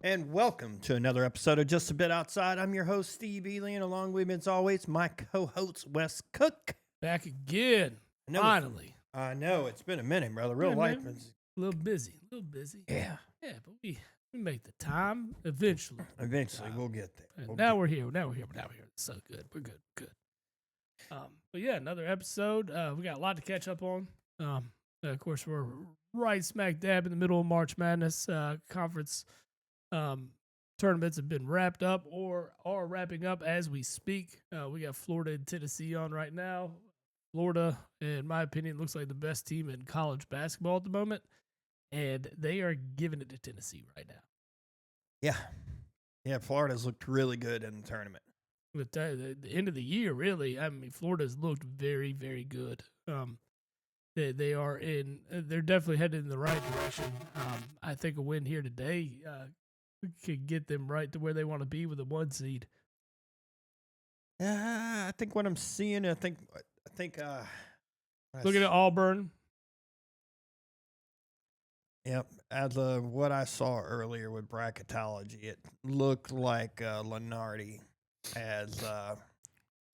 and welcome to another episode of Just a Bit Outside. I'm your host, Steve Ely, and along with me, as always, my co-host, Wes Cook. Back again. Finally. I know, it's been a minute, brother. Real Yeah, life man. is... A little busy. A little busy. Yeah, Yeah, but we make the time eventually. eventually we'll get there. And now we're here. Now we're here. It's so good. We're good. Good. But yeah, another episode. We got a lot to catch up on. Of course, we're right smack dab in the middle of March Madness. Conference tournaments have been wrapped up or are wrapping up as we speak. We got Florida and Tennessee on right now. Florida, in my opinion, looks like the best team in college basketball at the moment, and they are giving it to Tennessee right now. Yeah, Florida's looked really good in the tournament. With the end of the year, really, I mean, Florida's looked very, very good. They are in. They're definitely headed in the right direction. I think a win here today could get them right to where they want to be with a 1 seed. I think what I'm seeing, Looking at Auburn. Yep, as what I saw earlier with bracketology, it looked like Lenardi as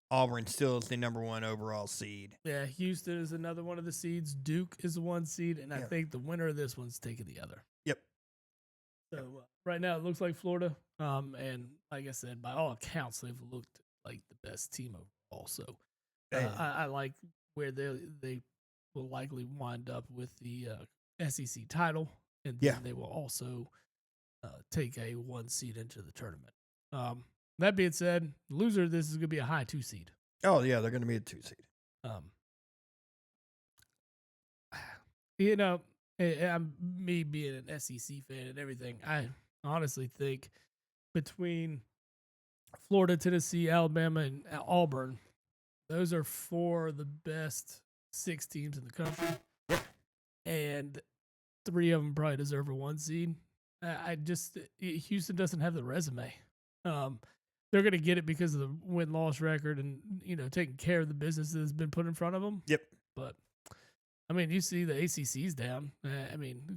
Auburn still is the number one overall seed. Yeah, Houston is another one of the seeds. Duke is the 1 seed, and I think the winner of this one's taking the other. Yep. So right now it looks like Florida. And like I said, by all accounts, they've looked like the best team overall. So I like where they will likely wind up with the SEC title, and then they will also take a 1 seed into the tournament. That being said, loser of this is going to be a high 2 seed. Oh, yeah, they're going to be a 2 seed. Me being an SEC fan and everything, I honestly think between Florida, Tennessee, Alabama, and Auburn, those are 4 of the best 6 teams in the country. Yeah. And 3 of them probably deserve a 1 seed. Houston doesn't have the resume. They're going to get it because of the win-loss record and, taking care of the business that's been put in front of them. Yep. But, I mean, you see the ACC's down.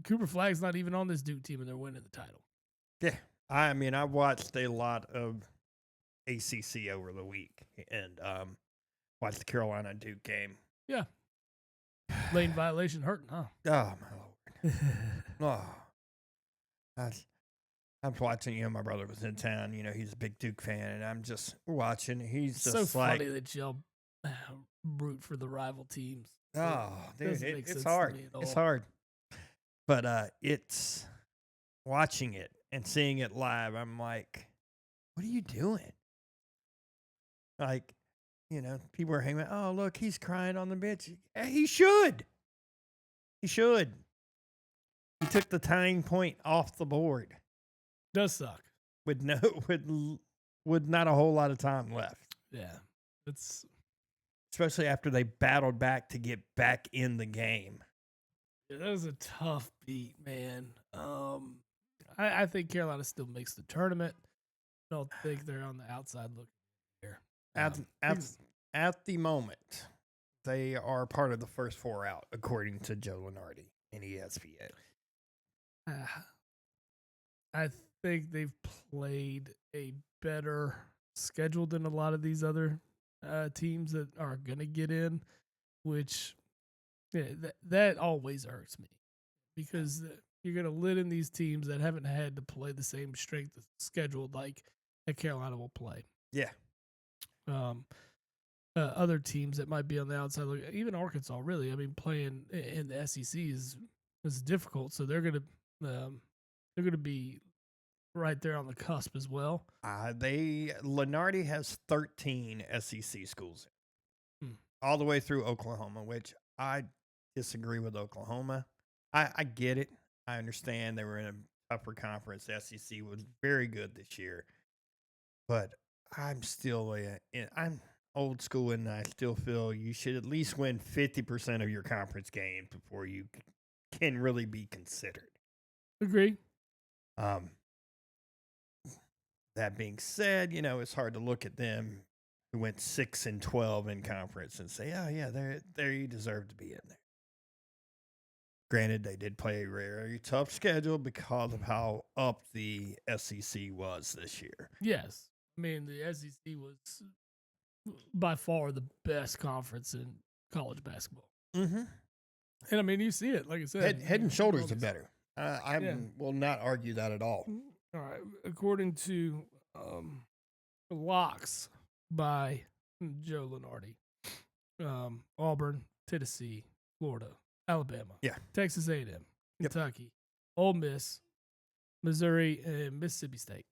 Cooper Flagg's not even on this Duke team, and they're winning the title. Yeah. I watched a lot of ACC over the week and watched the Carolina Duke game. Yeah. Lane violation hurting, huh? Oh, my Lord. I'm watching, my brother was in town, he's a big Duke fan, and I'm just watching. He's just so funny that y'all root for the rival teams. Oh, dude, it's hard. It's hard. But it's watching it and seeing it live, I'm like, what are you doing? Like, people are hanging out, oh, look, he's crying on the bench. He should. He should. He took the tying point off the board. Does suck. With not a whole lot of time left. Yeah. It's especially after they battled back to get back in the game. Yeah, that was a tough beat, man. I think Carolina still makes the tournament. I don't think they're on the outside looking here. At the moment, they are part of the first 4 out, according to Joe Lenardi in ESPN. I think they've played a better schedule than a lot of these other teams that are going to get in, which that always irks me because you're going to let in these teams that haven't had to play the same strength of schedule like that Carolina will play. Yeah. Other teams that might be on the outside, even Arkansas, really. I mean, playing in the SEC is difficult, so they're going to be right there on the cusp as well. Lenardi has 13 SEC schools, all the way through Oklahoma, which I disagree with Oklahoma. I get it. I understand they were in a tougher conference. The SEC was very good this year, but I'm still I'm old school, and I still feel you should at least win 50% of your conference games before you can really be considered. Agree. That being said, it's hard to look at them who went 6-12 in conference and say, oh yeah, there you deserve to be in there. Granted, they did play a very tough schedule because of how up the SEC was this year. Yes. I mean, the SEC was by far the best conference in college basketball. Mm-hmm. And I mean, you see it, like I said. Head and shoulders are better. I will not argue that at all. All right. According to locks by Joe Lenardi, Auburn, Tennessee, Florida, Alabama, Texas A&M, Kentucky, Ole Miss, Missouri, and Mississippi State.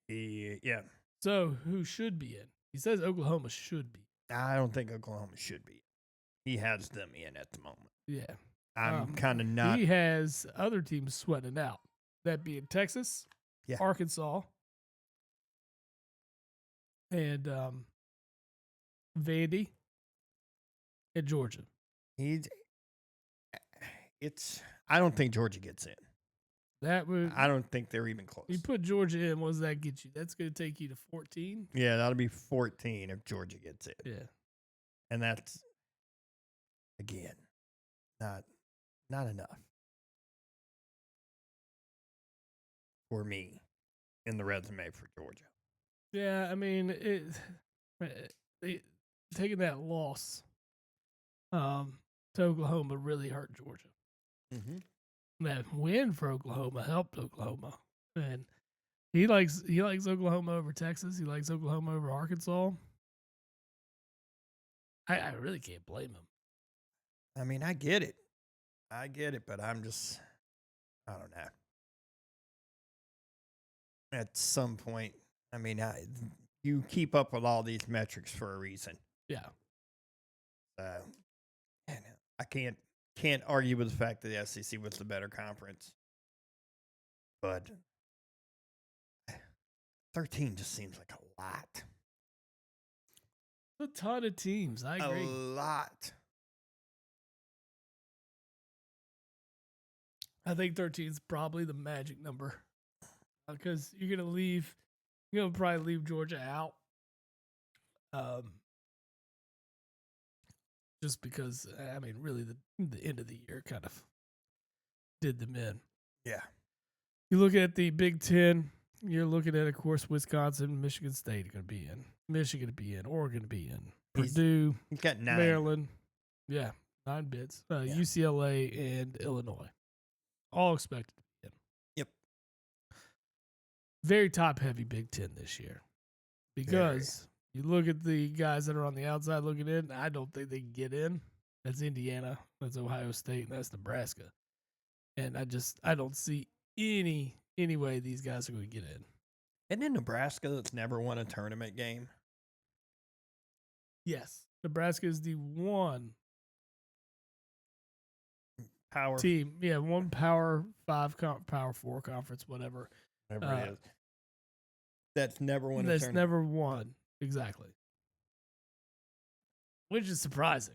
Yeah. So who should be in? He says Oklahoma should be. I don't think Oklahoma should be. He has them in at the moment. Yeah. I'm kind of not. He has other teams sweating out. That being Texas, Arkansas, and Vandy, and Georgia. I don't think Georgia gets in. I don't think they're even close. You put Georgia in, what does that get you? That's going to take you to 14? Yeah, that'll be 14 if Georgia gets in. Yeah. And that's, again, not enough for me in the resume for Georgia. Yeah, I mean, taking that loss to Oklahoma really hurt Georgia. Mm-hmm. That win for Oklahoma helped Oklahoma, and he likes Oklahoma over Texas. He likes Oklahoma over Arkansas. I really can't blame him. I mean, I get it, but I don't know. At some point, I mean, you keep up with all these metrics for a reason. Yeah. I can't argue with the fact that the SEC was the better conference, but 13 just seems like a lot. A ton of teams. I agree. A lot. I think 13 is probably the magic number because you're gonna probably leave Georgia out. Just because, I mean, really the end of the year kind of did them in. Yeah. You look at the Big Ten, you're looking at, of course, Wisconsin, Michigan State are going to be in. Michigan to be in. Oregon to be in. Purdue. He's got 9. Maryland. Yeah, 9 bids. UCLA and Illinois. All expected to be in. Yep. Very top-heavy Big Ten this year. Because you look at the guys that are on the outside looking in, I don't think they can get in. That's Indiana. That's Ohio State. And that's Nebraska. And I don't see any way these guys are going to get in. And in Nebraska, that's never won a tournament game. Yes. Nebraska is the one power team. Yeah, one Power 5, Power 4 conference, whatever. Whatever it is. That's never won a tournament. tournament. Never won. Exactly. Which is surprising.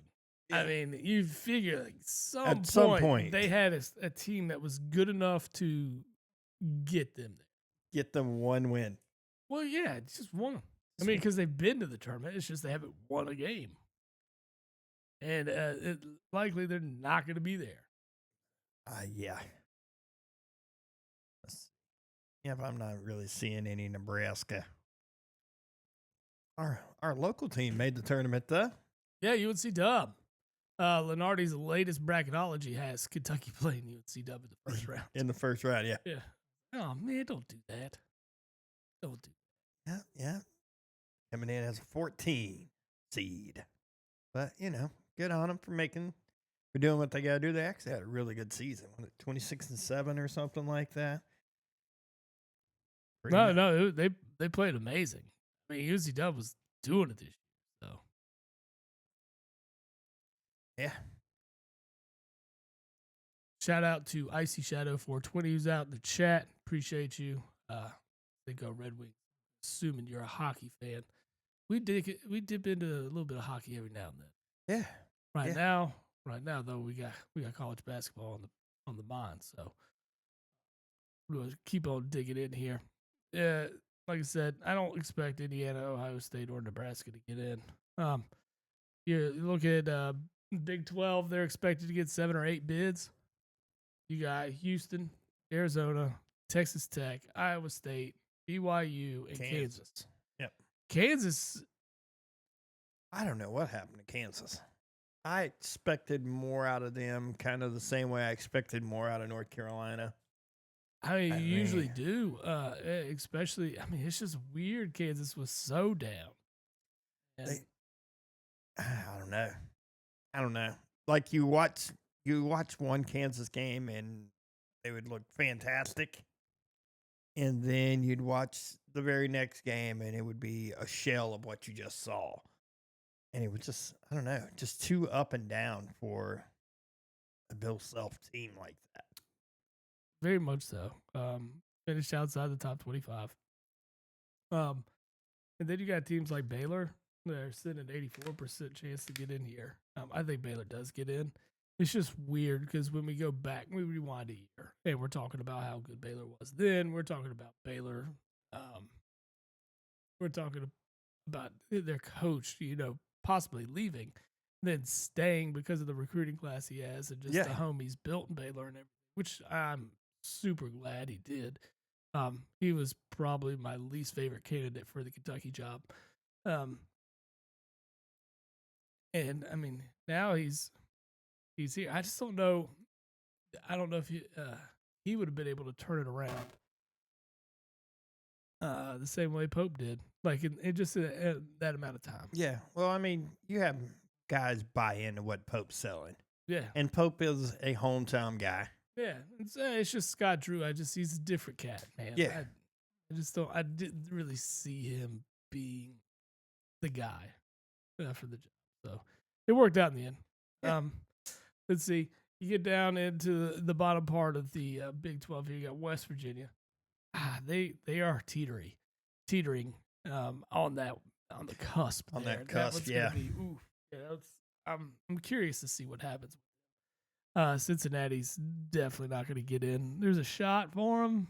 Yeah. I mean, you figure like at some point they had a team that was good enough to get them there. Get them one win. Well, yeah, it's just one. I mean, because they've been to the tournament. It's just they haven't won a game. And likely they're not going to be there. Yeah. Yeah, but I'm not really seeing any Nebraska. Our local team made the tournament, though. Yeah, UNC Dub. Lenardi's latest bracketology has Kentucky playing UNC Dub in the first round. In the first round, yeah. Yeah. Oh, man, don't do that. Don't do that. Yeah. Coming in as a 14 seed. But, good on them for doing what they got to do. They actually had a really good season. 26-7 or something like that. No, they played amazing. I mean, UNC Dub was doing it this year, so. Yeah. Shout out to Icy Shadow 420 who's out in the chat. Appreciate you. They go Red Wings. Assuming you're a hockey fan. We dip into a little bit of hockey every now and then. Yeah. Right now though, we got college basketball on the mind, so we'll keep on digging in here. Yeah, like I said, I don't expect Indiana, Ohio State, or Nebraska to get in. You look at Big 12, they're expected to get 7 or 8 bids. You got Houston, Arizona, Texas Tech, Iowa State, BYU, and Kansas. Yep. Kansas. I don't know what happened to Kansas. I expected more out of them, kind of the same way I expected more out of North Carolina. I mean, you usually do, especially. I mean, it's just weird. Kansas was so down. I don't know. Like you watch one Kansas game and they would look fantastic, and then you'd watch the very next game and it would be a shell of what you just saw, and it was just I don't know, just too up and down for a Bill Self team like that. Very much so. Finished outside the top 25. And then you got teams like Baylor. They're sitting at 84% chance to get in here. I think Baylor does get in. It's just weird because when we go back, we rewind a year, and we're talking about how good Baylor was then. We're talking about Baylor. We're talking about their coach, possibly leaving, then staying because of the recruiting class he has and just the home he's built in Baylor and everything, which I'm super glad he did. He was probably my least favorite candidate for the Kentucky job. And I mean, now he's here. I just don't know. I don't know if he would have been able to turn it around the same way Pope did, like in just that amount of time. Yeah. Well, I mean, you have guys buy into what Pope's selling. Yeah. And Pope is a hometown guy. Yeah. It's just Scott Drew. He's a different cat, man. Yeah. I didn't really see him being the guy for the job. So it worked out in the end. Yeah. Let's see. You get down into the bottom part of the Big 12 here. You got West Virginia. They are teetering on the cusp. On there. That cusp, yeah. I'm curious to see what happens. Cincinnati's definitely not going to get in. There's a shot for them,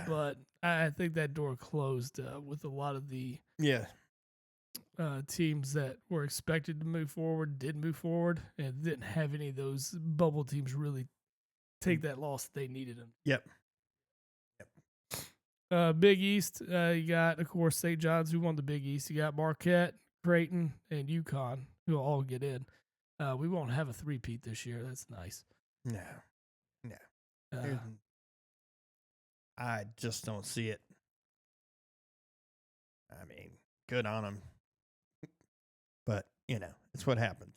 but I think that door closed with a lot of the teams that were expected to move forward did move forward and didn't have any of those bubble teams really take that loss that they needed them. Yep. Big East, you got, of course, St. John's, who won the Big East. You got Marquette, Creighton, and UConn, who will all get in. We won't have a three-peat this year. That's nice. No. I just don't see it. I mean, good on them. But, it's what happens.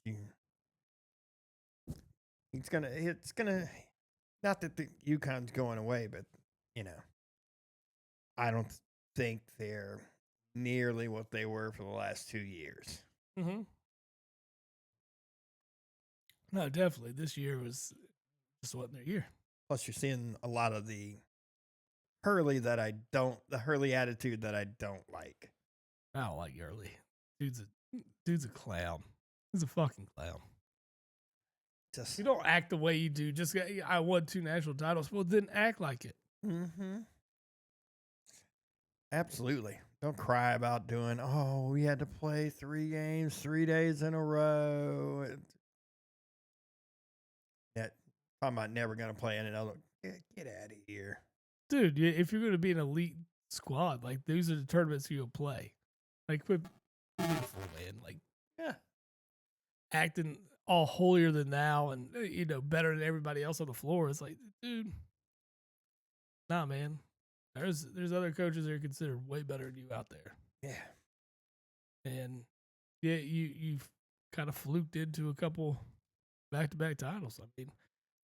It's gonna, not that the UConn's going away, but, I don't think they're nearly what they were for the last 2 years. Mm-hmm. No, definitely. This year just wasn't their year. Plus, you're seeing a lot of the Hurley attitude that I don't like. I don't like Hurley. Dude's a clown. He's a fucking clown. You don't act the way you do. Just I won 2 national titles. Well, then act like it. Mm-hmm. Absolutely. Don't cry about doing, we had to play 3 games 3 days in a row. Talking about never going to play in another. Get out of here. Dude, if you're going to be an elite squad, like, these are the tournaments you'll play. Like, quit beautiful, man. Like, acting all holier than thou and, better than everybody else on the floor. It's like, dude, nah, man. There's other coaches that are considered way better than you out there. Yeah. And, you've kind of fluked into a couple back-to-back titles. I mean,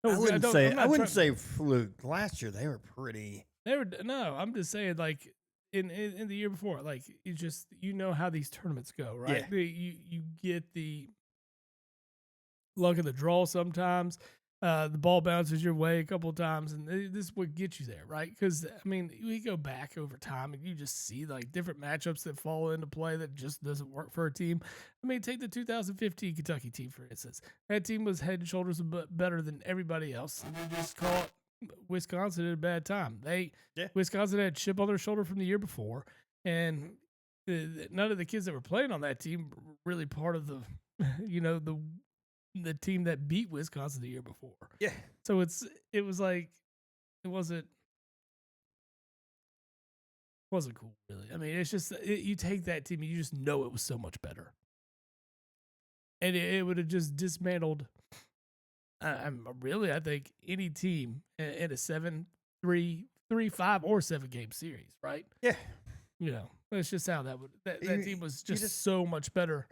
I wouldn't say fluke. Last year they were pretty. I'm just saying, like, in the year before, like, it's just, how these tournaments go, right? Yeah. You get the luck of the draw sometimes. The ball bounces your way a couple of times, and this is what gets you there, right? Because, I mean, we go back over time, and you just see, like, different matchups that fall into play that just doesn't work for a team. I mean, take the 2015 Kentucky team, for instance. That team was head and shoulders better than everybody else. And they just caught Wisconsin at a bad time. Wisconsin had a chip on their shoulder from the year before, and none of the kids that were playing on that team were really part of the, the the team that beat Wisconsin the year before. Yeah. So it was like it wasn't cool really. I mean, it's just you take that team and you just know it was so much better, and it would have just dismantled. I think any team in a 7-3, 3-5, or 7-game series, right? Yeah. You know, that's just how that team was just so much better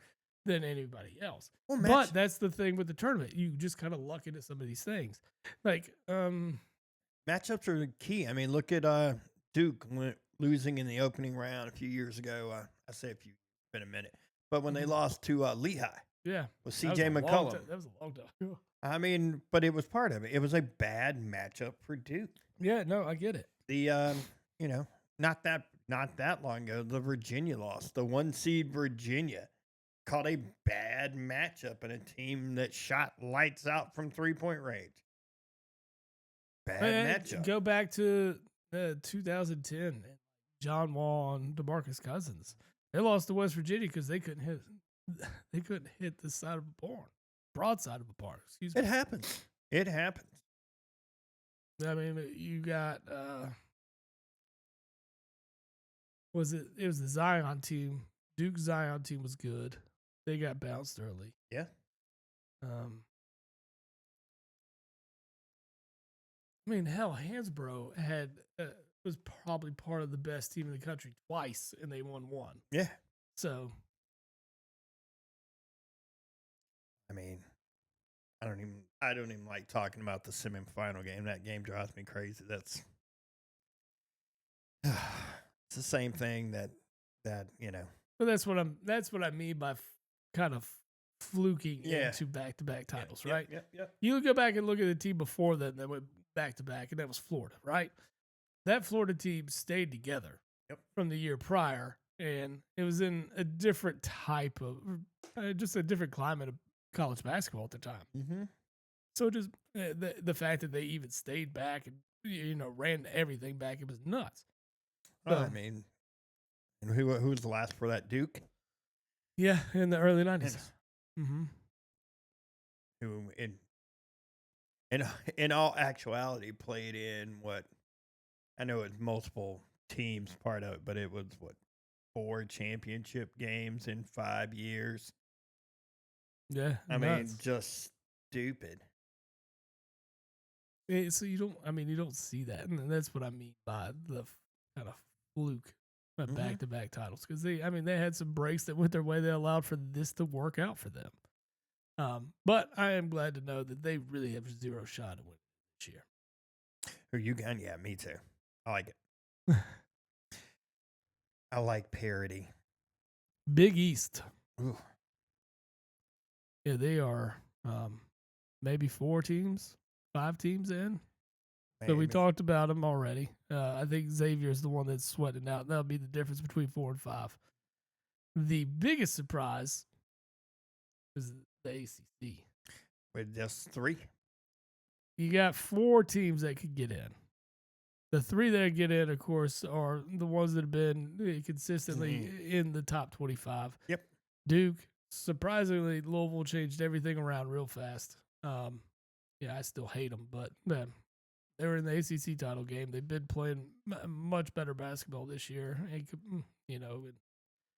than anybody else. Well, but that's the thing with the tournament. You just kind of luck into some of these things. Like, matchups are the key. I mean, look at Duke losing in the opening round a few years ago. I say a few, it's been a minute. But when they lost to Lehigh. Yeah. With CJ McCollum. That was a long time. I mean, but it was part of it. It was a bad matchup for Duke. Yeah, no, I get it. The you know, not that long ago, the Virginia loss. The 1 seed Virginia caught a bad matchup in a team that shot lights out from 3-point range. Bad matchup. Go back to 2010, John Wall and DeMarcus Cousins. They lost to West Virginia because they couldn't hit the side of a barn, broadside of a barn. Excuse me. It happens. It happens. I mean, you got it was the Zion team. Duke's Zion team was good. They got bounced early. Yeah. I mean, hell, Hansbrough was probably part of the best team in the country twice, and they won one. Yeah. So, I mean, I don't even like talking about the semifinal game. That game drives me crazy. It's the same thing that you know. But that's what I mean by kind of fluking into back-to-back titles, right? Yep. You go back and look at the team before that went back-to-back, and that was Florida, right? That Florida team stayed together from the year prior, and it was in a different type of, just a different climate of college basketball at the time. Mm-hmm. So just the fact that they even stayed back and ran everything back, it was nuts. So, I mean, and who was the last for that? Duke. Yeah, in the early 90s. Mm-hmm. Who in all actuality played in what I know it's multiple teams part of it, but it was 4 championship games in 5 years. Yeah, I mean, just stupid. So you don't see that, and that's what I mean by the kind of fluke back-to-back titles, because they had some breaks that went their way. They allowed for this to work out for them. But I am glad to know that they really have zero shot at winning this year. Who you got? Yeah, me too. I like it. I like parity. Big East. Ooh. Yeah, they are maybe 4 teams, 5 teams in. Maybe. So we talked about them already. I think Xavier's the one that's sweating out. That'll be the difference between 4 and 5. The biggest surprise is the ACC. With just 3? You got 4 teams that could get in. The 3 that get in, of course, are the ones that have been consistently in the top 25. Yep. Duke. Surprisingly, Louisville changed everything around real fast. Yeah, I still hate them, but they were in the ACC title game. They've been playing much better basketball this year, in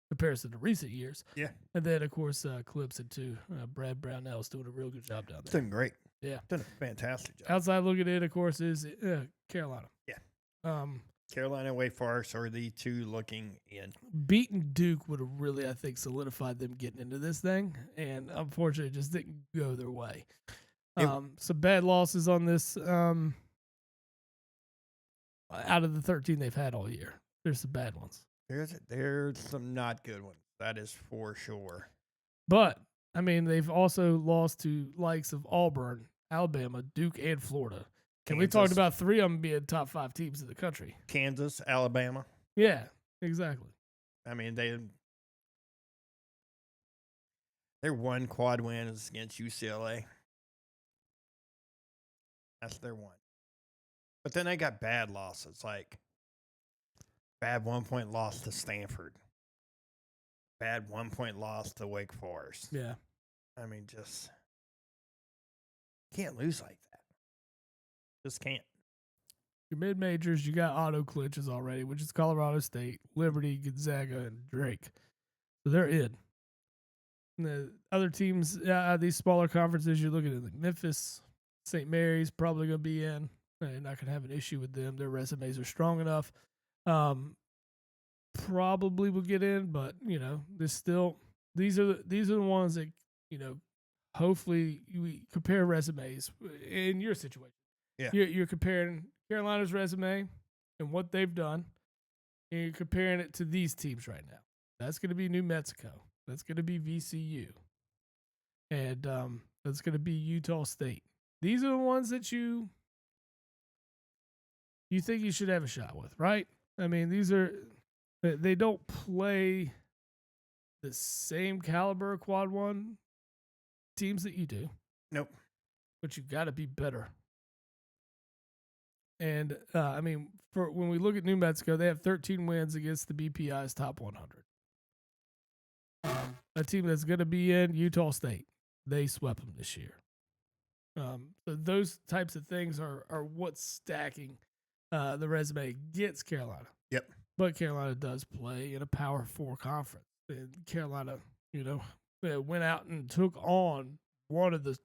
comparison to recent years. Yeah. And then, of course, Clemson, too. Brad Brownell's doing a real good job down there. Doing great. Yeah. Doing a fantastic job. Outside looking in, of course, is Carolina. Yeah. Carolina and Wake Forest are the 2 looking in. Beating Duke would have really, I think, solidified them getting into this thing, and unfortunately, it just didn't go their way. Some bad losses on this. Out of the 13 they've had all year, there's some bad ones. There's some not good ones. That is for sure. But they've also lost to likes of Auburn, Alabama, Duke, and Florida. And we talked about 3 of them being top 5 teams in the country. Kansas, Alabama. Yeah, exactly. I mean, their 1 quad win is against UCLA. That's their 1. But then they got bad losses, like bad 1-point loss to Stanford. Bad 1-point loss to Wake Forest. Yeah. I mean, just Can't lose like that. Just can't. Your mid majors, you got auto clinches already, which is Colorado State, Liberty, Gonzaga, and Drake. So they're in. And the other teams, these smaller conferences, you're looking at like Memphis, St. Mary's, probably going to be in. You're not going to have an issue with them. Their resumes are strong enough. Probably will get in, but there's still these are the ones that hopefully we compare resumes in your situation. Yeah, you're comparing Carolina's resume and what they've done, and you're comparing it to these teams right now. That's going to be New Mexico. That's going to be VCU, and that's going to be Utah State. These are the ones that you think you should have a shot with, right? I mean, they don't play the same caliber of quad one teams that you do. Nope. But you've got to be better. And I mean, for when we look at New Mexico, they have 13 wins against the BPI's top 100. A team that's going to be in Utah State, they swept them this year. So those types of things are what's stacking the resume against Carolina. Yep. But Carolina does play in a Power 4 conference. And Carolina, went out and took on one of the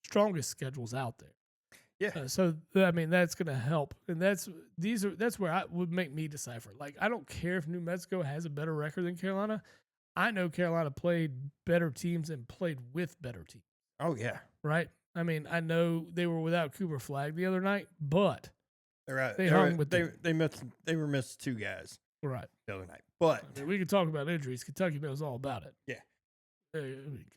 strongest schedules out there. Yeah. So I mean, that's going to help, and that's where I would make me decipher. Like, I don't care if New Mexico has a better record than Carolina. I know Carolina played better teams and played with better teams. Oh yeah. Right. I mean, I know they were without Cooper Flag the other night, but they were missed 2 guys. Right. The other night, but I mean, we can talk about injuries. Kentucky knows all about it. Yeah.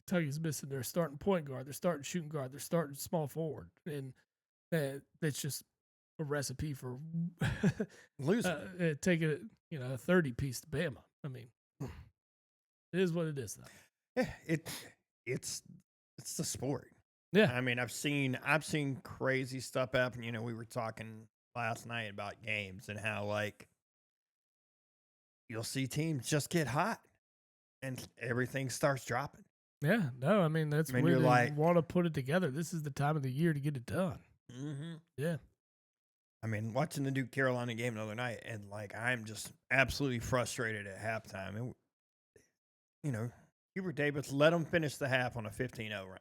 Kentucky's missing their starting point guard, their starting shooting guard, their starting small forward, and that's just a recipe for losing. Taking a 30-piece to Bama. I mean, it is what it is, though. Yeah, it's the sport. Yeah, I mean, I've seen crazy stuff happen. We were talking last night about games and how you'll see teams just get hot and everything starts dropping. Yeah, no, I mean, that's when you're they want to put it together. This is the time of the year to get it done. Mm-hmm. Yeah. I mean, watching the Duke Carolina game the other night, and I'm just absolutely frustrated at halftime. Hubert Davis let them finish the half on a 15-0 run.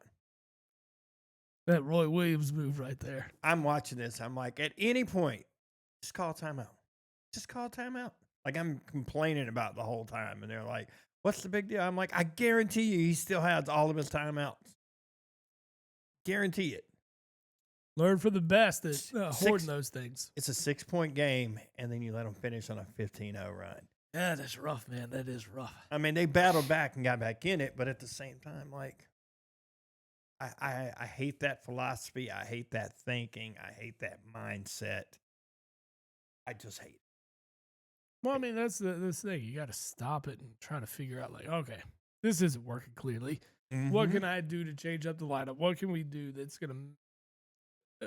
That Roy Williams move right there. I'm watching this. I'm like, at any point, just call timeout. Just call timeout. Like, I'm complaining about the whole time, and they're like, what's the big deal? I'm like, I guarantee you he still has all of his timeouts. Guarantee it. Learn from the best at hoarding those things. It's a 6-point game, and then you let them finish on a 15-0 run. Yeah, that's rough, man. That is rough. I mean, they battled back and got back in it, but at the same time, I hate that philosophy. I hate that thinking. I hate that mindset. I just hate it. Well, I mean, that's the thing. You got to stop it and try to figure out, okay, this isn't working clearly. Mm-hmm. What can I do to change up the lineup? What can we do that's going to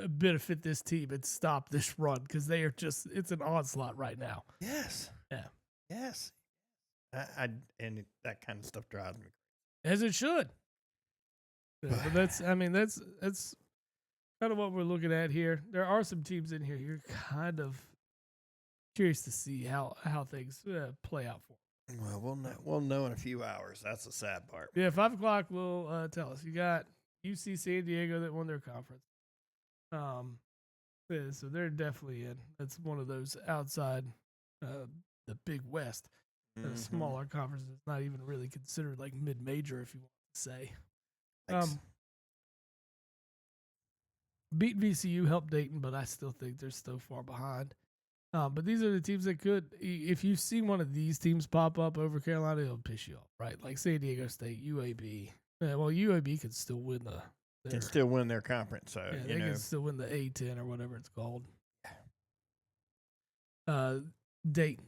benefit this team and stop this run? Because they are it's an onslaught right now. Yes. Yeah. Yes. And that kind of stuff drives me crazy. As it should. Yeah, but that's kind of what we're looking at here. There are some teams in here you're kind of curious to see how things play out for them. Well, we'll know in a few hours. That's the sad part. Yeah, 5 o'clock will tell us. You got UC San Diego that won their conference. Yeah, so they're definitely in. That's one of those outside the Big West, smaller conferences. Not even really considered like mid-major, if you want to say. Beat VCU helped Dayton, but I still think they're still far behind. But these are the teams that could, if you see one of these teams pop up over Carolina, it'll piss you off, right? Like San Diego State, UAB. Yeah, well, UAB can still win their conference. So they can still win the A10 or whatever it's called. Dayton,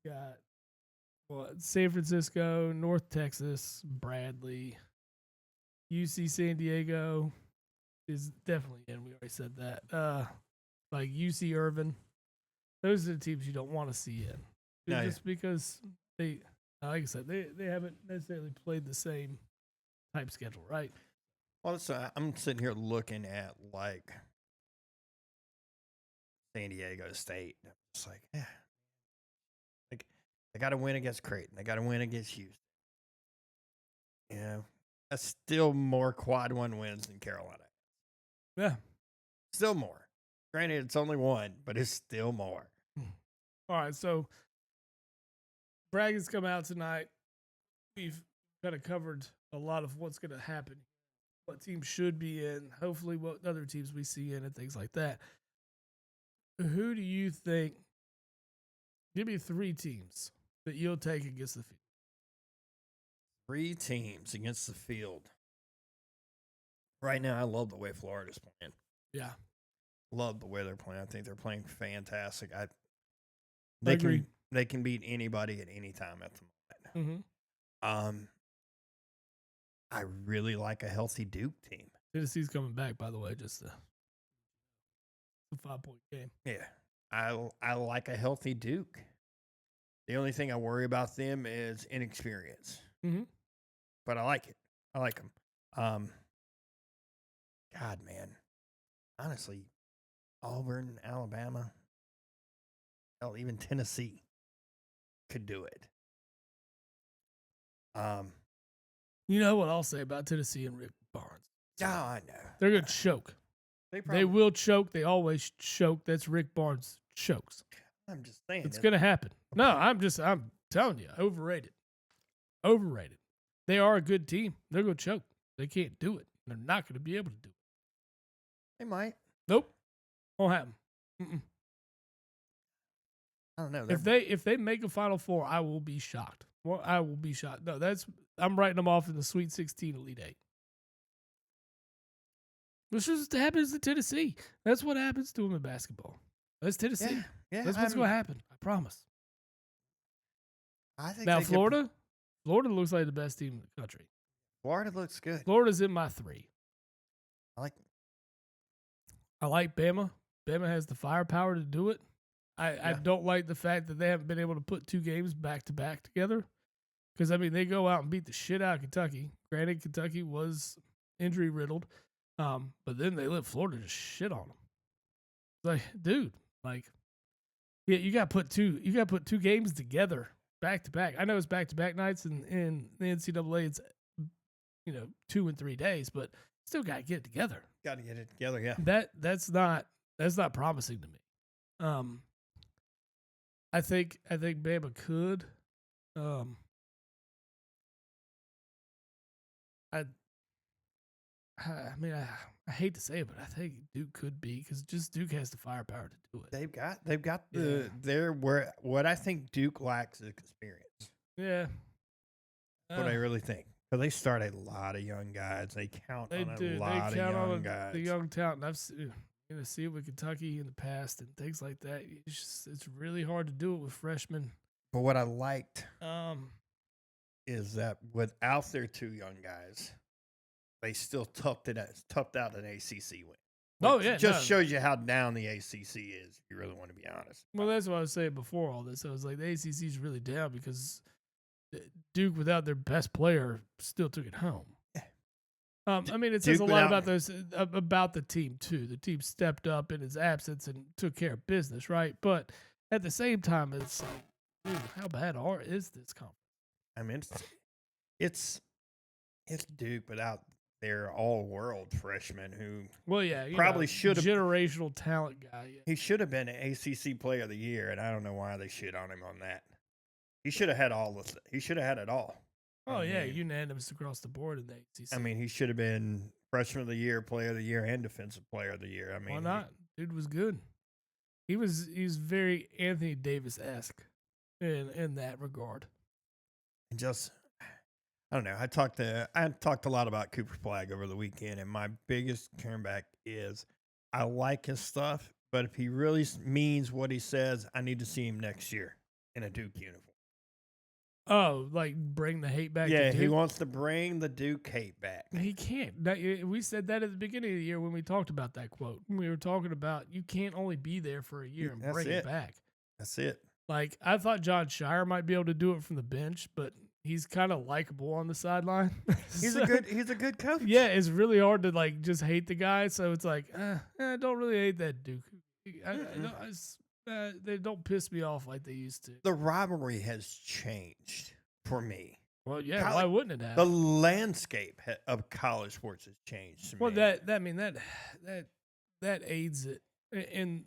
got San Francisco, North Texas, Bradley, UC San Diego is definitely in. We already said that. Like UC Irvine, those are the teams you don't want to see in. Just because Like I said, they haven't necessarily played the same type schedule, right? Well, I'm sitting here looking at like San Diego State. It's like, yeah, like they got to win against Creighton. They got to win against Houston. You know, that's still more quad one wins than Carolina. Yeah. Still more. Granted, it's only one, but it's still more. All right, so brackets come out tonight. We've kind of covered a lot of what's going to happen, what teams should be in, hopefully what other teams we see in, and things like that. Who do you think? Give me 3 teams that you'll take against the field. 3 teams against the field. Right now, I love the way Florida's playing. Yeah. Love the way they're playing. I think they're playing fantastic. I They agree. can beat anybody at any time at the moment. Mm-hmm. I really like a healthy Duke team. Tennessee's coming back, by the way, just a 5-point game. Yeah. I like a healthy Duke. The only thing I worry about them is inexperience. Mm-hmm. But I like it. I like them. God, man. Honestly, Auburn, Alabama, hell, even Tennessee could do it. You know what I'll say about Tennessee and Rick Barnes? Yeah, I know. They're going to choke. They will choke. They always choke. That's Rick Barnes chokes. I'm just saying. It's going to happen. No, I'm telling you, overrated. Overrated. They are a good team. They're going to choke. They can't do it. They're not going to be able to do it. They might. Nope. Won't happen. Mm-mm. I don't know. If they make a Final Four, I will be shocked. Well, I will be shocked. No, I'm writing them off in the Sweet 16 Elite 8. Which is what happens to Tennessee. That's what happens to them in basketball. That's Tennessee. Yeah, that's what's going to happen. I promise. I think now Florida looks like the best team in the country. Florida looks good. Florida's in my 3. I like Bama. Bama has the firepower to do it. I don't like the fact that they haven't been able to put 2 games back to back together. Because, I mean, they go out and beat the shit out of Kentucky. Granted, Kentucky was injury riddled. But then they let Florida just shit on them. It's like, dude, like, yeah, you got to put 2 games together back to back. I know it's back to back nights in the NCAA. It's 2 and 3 days, but still got to get it together. Got to get it together. Yeah. That's not promising to me. I think Bama could. I hate to say it, but I think Duke could be because just Duke has the firepower to do it. They've got what I think Duke lacks is experience. Yeah. What I really think. But they start a lot of young guys. They count on a lot of young guys. The young talent. I've seen it with Kentucky in the past and things like that. It's really hard to do it with freshmen. But what I liked is that without their 2 young guys, they still toughed out an ACC win. Oh yeah, just shows you how down the ACC is. If you really want to be honest. Well, that's what I was saying before all this. I was like, the ACC is really down because Duke, without their best player, still took it home. I mean, it says Duke a lot about the team too. The team stepped up in his absence and took care of business, right? But at the same time, it's like, dude, how bad is this conference? I mean, it's Duke without their all-world freshman who probably should have generational talent guy. Yeah. He should have been an ACC Player of the Year, and I don't know why they shit on him on that. He should have had He should have had it all. Oh, unanimous across the board in the ACC. I mean, he should have been Freshman of the Year, Player of the Year, and Defensive Player of the Year. I mean, why not? Dude was good. He was very Anthony Davis-esque in that regard. And just, I don't know. I talked a lot about Cooper Flagg over the weekend, and my biggest comeback is I like his stuff, but if he really means what he says, I need to see him next year in a Duke uniform. Oh, like bring the hate back? Yeah, he wants to bring the Duke hate back. He can't. We said that at the beginning of the year when we talked about that quote. We were talking about you can't only be there for a year and bring it back. That's it. Like, I thought John Shire might be able to do it from the bench, but he's kind of likable on the sideline. He's So, he's a good coach. yeah, it's really hard to like just hate the guy. So it's like, I don't really hate that Duke. They don't piss me off like they used to. The rivalry has changed for me. Well, yeah, why wouldn't it have? The landscape of college sports has changed. To Well, me. that aids it, and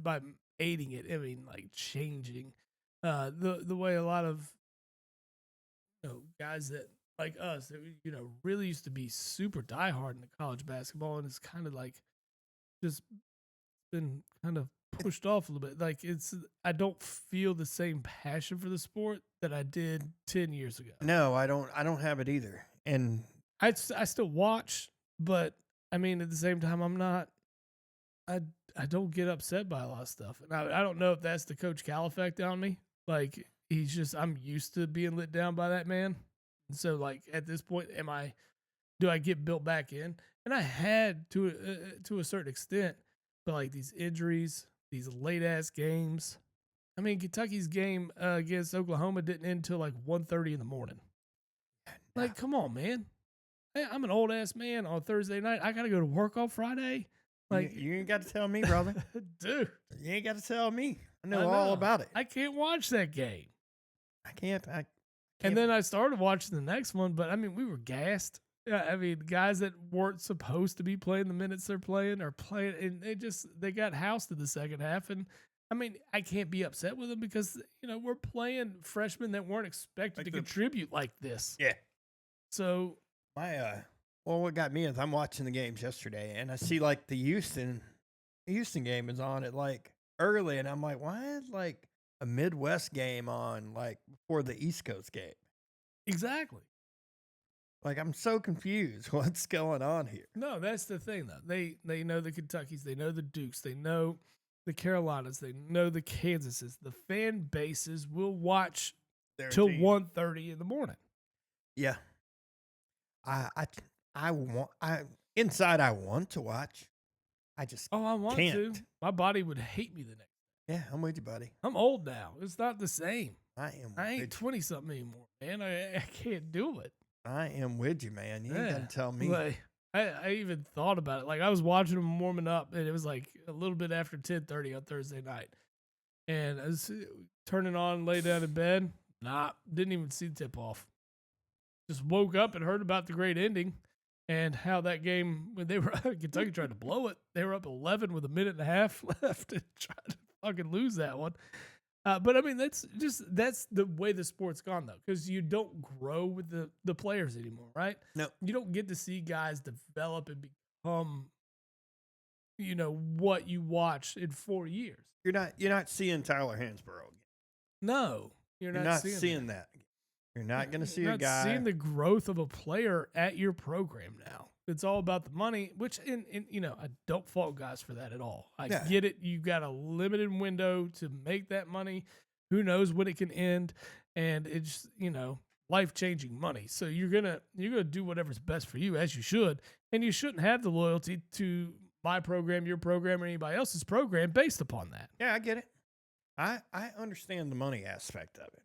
by aiding it, I mean like changing the way a lot of guys that like us that really used to be super diehard in the college basketball, and it's kind of like just been kind of pushed off a little bit. Like I don't feel the same passion for the sport that I did 10 years ago. No, I don't have it either. And I still watch, but I mean, at the same time, I'm not. I don't get upset by a lot of stuff, and I don't know if that's the Coach Cal effect on me. Like I'm used to being lit down by that man, and so like at this point, do I get built back in? And I had to a certain extent, but like these injuries, these late ass games. I mean, Kentucky's game against Oklahoma didn't end until like 1:30 in the morning. Like, come on, man. Hey, I'm an old ass man on Thursday night. I got to go to work on Friday. Like, you ain't got to tell me, brother. Dude. You ain't got to tell me. I know all about it. I can't watch that game. I can't. And then I started watching the next one, but I mean, we were gassed. I mean, guys that weren't supposed to be playing the minutes they're playing are playing, and they got housed in the second half. And I mean, I can't be upset with them because we're playing freshmen that weren't expected to contribute like this. Yeah. So what got me is I'm watching the games yesterday, and I see like the Houston game is on at like early, and I'm like, why is like a Midwest game on like before the East Coast game? Exactly. Like, I'm so confused. What's going on here? No, that's the thing, though. They know the Kentuckys, they know the Dukes, they know the Carolinas, they know the Kansases. The fan bases will watch till 1:30 in the morning. Yeah. I want to watch. I just I want can't. to. My body would hate me the next day. Yeah, I'm with you, buddy. I'm old now. It's not the same. I ain't 20-something anymore, man. I can't do it. I am with you, man. You ain't got to tell me. Like, I even thought about it. Like, I was watching them warming up, and it was like a little bit after 10:30 on Thursday night. And I was turning on, lay down in bed. Didn't even see the tip off. Just woke up and heard about the great ending and how that game, when they were Kentucky tried to blow it, they were up 11 with a minute and a half left and tried to fucking lose that one. But I mean, that's the way the sport's gone, though, because you don't grow with the players anymore, right? No, you don't get to see guys develop and become, what you watched in 4 years. You're not seeing Tyler Hansborough again. No, you're not seeing that. You're not going to see you're a guy. Not seeing the growth of a player at your program now. It's all about the money, which I don't fault guys for that at all. I get it. You got a limited window to make that money. Who knows when it can end? And it's, life-changing money. So you're gonna do whatever's best for you, as you should. And you shouldn't have the loyalty to my program, your program, or anybody else's program based upon that. Yeah, I get it. I understand the money aspect of it.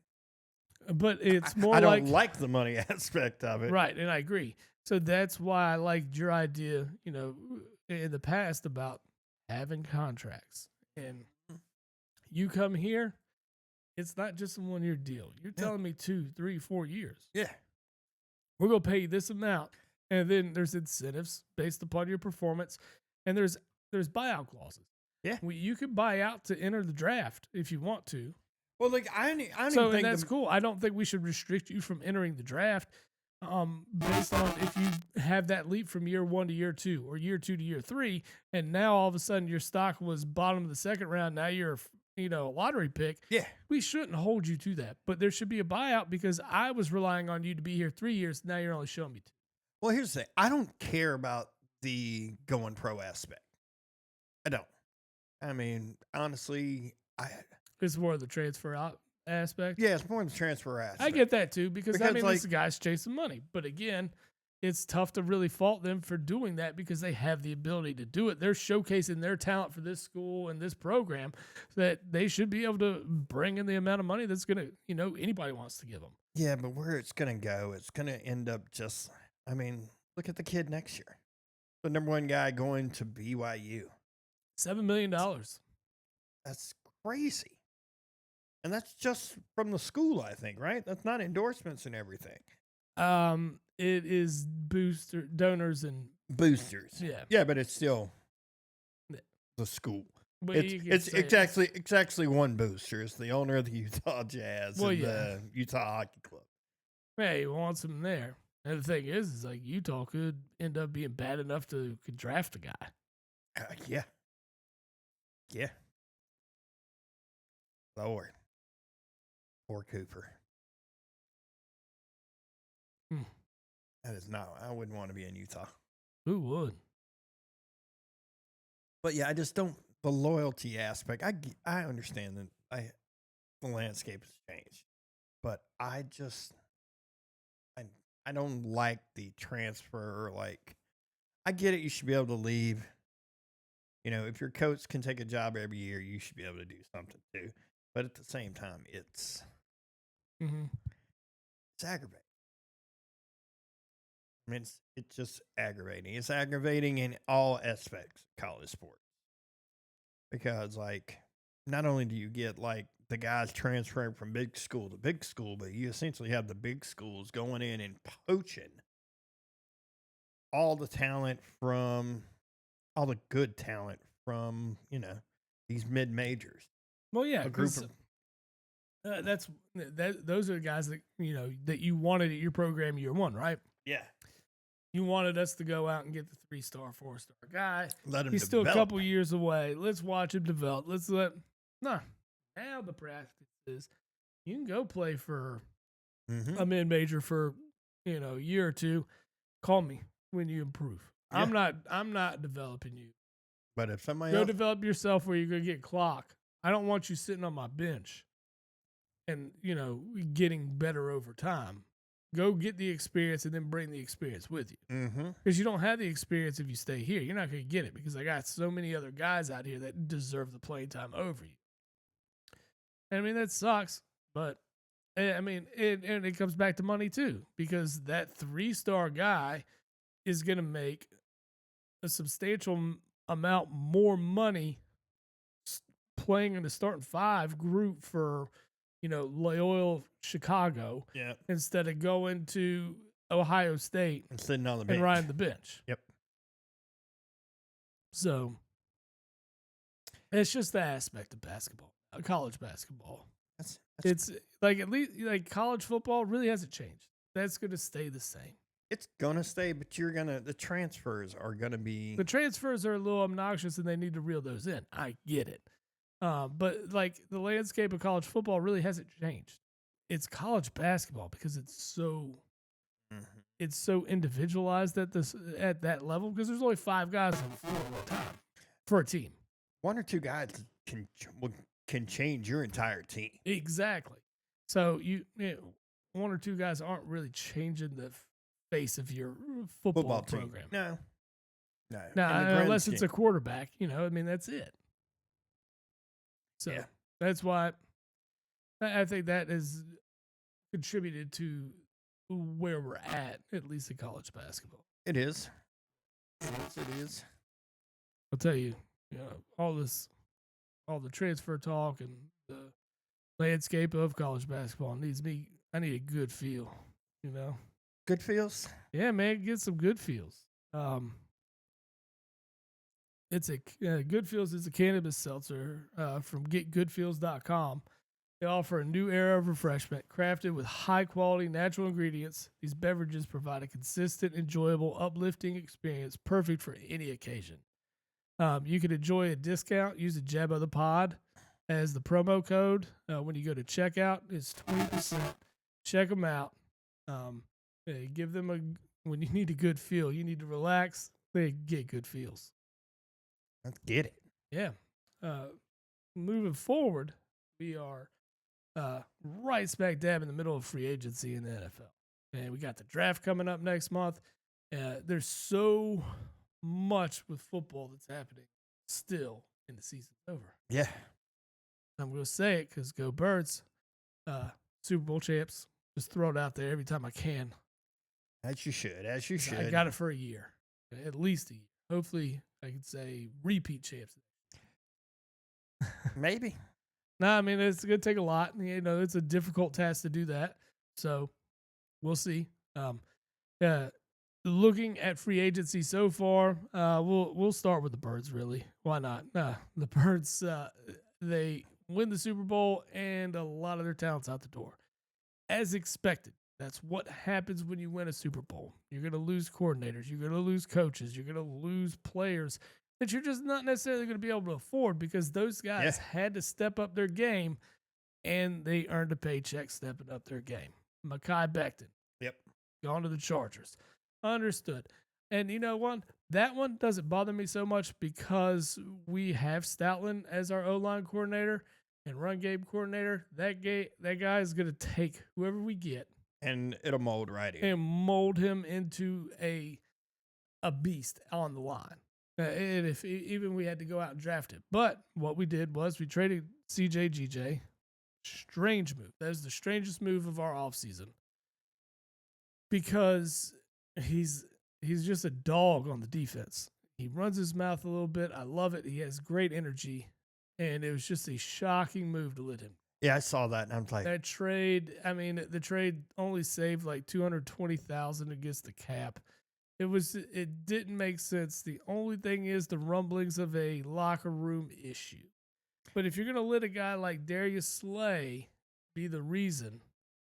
But it's more I don't like the money aspect of it. Right, and I agree. So that's why I liked your idea, in the past about having contracts. And you come here, it's not just a 1-year deal. You're telling me 2, 3, 4 years. Yeah. We're going to pay you this amount. And then there's incentives based upon your performance. And there's buyout clauses. Yeah. You can buy out to enter the draft if you want to. Well, like I don't so think and that's cool. I don't think we should restrict you from entering the draft based on if you have that leap from year 1 to year 2 or year 2 to year 3, and now all of a sudden your stock was bottom of the second round. Now you're a lottery pick. Yeah, we shouldn't hold you to that, but there should be a buyout because I was relying on you to be here 3 years. Now you're only showing me 2. Well, here's the thing. I don't care about the going pro aspect. I don't. I mean, honestly, It's more of the transfer out aspect. Yeah, it's more of the transfer aspect. I get that too because I mean, like, this guy's chasing money. But again, it's tough to really fault them for doing that because they have the ability to do it. They're showcasing their talent for this school and this program that they should be able to bring in the amount of money that's going to, anybody wants to give them. Yeah, but where it's going to go, it's going to end up just, I mean, look at the kid next year. The number one guy going to BYU. $7 million. That's crazy. And that's just from the school, I think, right? That's not endorsements and everything. It is donors and boosters. Yeah. Yeah, but it's still the school. But It's actually one booster. It's the owner of the Utah Jazz and the Utah Hockey Club. Hey, he wants him there. And the thing is like Utah could end up being bad enough to could draft a guy. Yeah. Lord. Poor Cooper. That is not. I wouldn't want to be in Utah. Who would? But yeah, I just don't. The loyalty aspect. I understand that the landscape has changed, but I don't like the transfer. Like, I get it. You should be able to leave. If your coach can take a job every year, you should be able to do something too. But at the same time, it's aggravating. I mean, it's just aggravating. It's aggravating in all aspects of college sports. Because, like, not only do you get, like, the guys transferring from big school to big school, but you essentially have the big schools going in and poaching all the talent from, all the good talent from, these mid-majors. Well, yeah. A group of those are the guys that that you wanted at your program year one, right? Yeah. You wanted us to go out and get the 3-star, 4-star guy. Let him He's develop. still a couple years away. Let's watch him develop. Now the practice is you can go play for a mid-major for a year or two. Call me when you improve. Yeah. I'm not developing you. But if somebody go develop yourself where you're gonna get clock. I don't want you sitting on my bench and getting better over time. Go get the experience and then bring the experience with you. Because you don't have the experience if you stay here. You're not going to get it because I got so many other guys out here that deserve the playing time over you. And I mean, that sucks. But, I mean, it comes back to money too. Because that 3-star guy is going to make a substantial amount more money playing in the starting 5 group for Loyola Chicago, instead of going to Ohio State and sitting on the bench and riding the bench. Yep. So it's just the aspect of basketball, college basketball. It's like at least like college football really hasn't changed. That's going to stay the same. It's going to stay, but the transfers are going to be. The transfers are a little obnoxious and they need to reel those in. I get it. But like the landscape of college football really hasn't changed. It's college basketball because it's so individualized at that level because there's only 5 guys on the floor at one time for a team. 1 or 2 guys can change your entire team. Exactly. So 1 or 2 guys aren't really changing the face of your football program. No. Unless it's a quarterback, I mean that's it. So that's why I think that has contributed to where we're at least in college basketball. It is. Yes, it is. I'll tell you, all the transfer talk and the landscape of college basketball I need a good feel, Good feels? Yeah, man, get some good feels. Good Feels is a cannabis seltzer from getgoodfeels.com. They offer a new era of refreshment crafted with high-quality natural ingredients. These beverages provide a consistent, enjoyable, uplifting experience perfect for any occasion. You can enjoy a discount. Use the Jab of the Pod as the promo code. When you go to checkout, it's 20%. Check them out. Give them when you need a good feel, you need to relax, they get Good Feels. Let's get it. Yeah. Moving forward, we are right smack dab in the middle of free agency in the NFL. And we got the draft coming up next month. There's so much with football that's happening still in the season's over. Yeah. I'm going to say it because go Birds, Super Bowl champs. Just throw it out there every time I can. As you should. As you should. I got it for a year, at least a year. Hopefully, I could say repeat champs. Maybe. No, I mean, it's going to take a lot. You know, it's a difficult task to do that. So we'll see. Looking at free agency so far, we'll start with the Birds. Really, why not? The Birds, they win the Super Bowl, and a lot of their talent's out the door, as expected. That's what happens when you win a Super Bowl. You're going to lose coordinators. You're going to lose coaches. You're going to lose players that you're just not necessarily going to be able to afford because those guys had to step up their game, and they earned a paycheck stepping up their game. Mekhi Becton. Yep. Gone to the Chargers. Understood. And you know what? That one doesn't bother me so much because we have Stoutland as our O-line coordinator and run game coordinator. That guy is going to take whoever we get. And it'll mold right in. And mold him into a beast on the line. And if even we had to go out and draft him. But what we did was we traded CJ Strange move. That is the strangest move of our offseason. Because he's just a dog on the defense. He runs his mouth a little bit. I love it. He has great energy. And it was just a shocking move to let him. Yeah, I saw that, and I'm like, that trade. I mean, the trade only saved like $220,000 against the cap. It didn't make sense. The only thing is the rumblings of a locker room issue. But if you're gonna let a guy like Darius Slay be the reason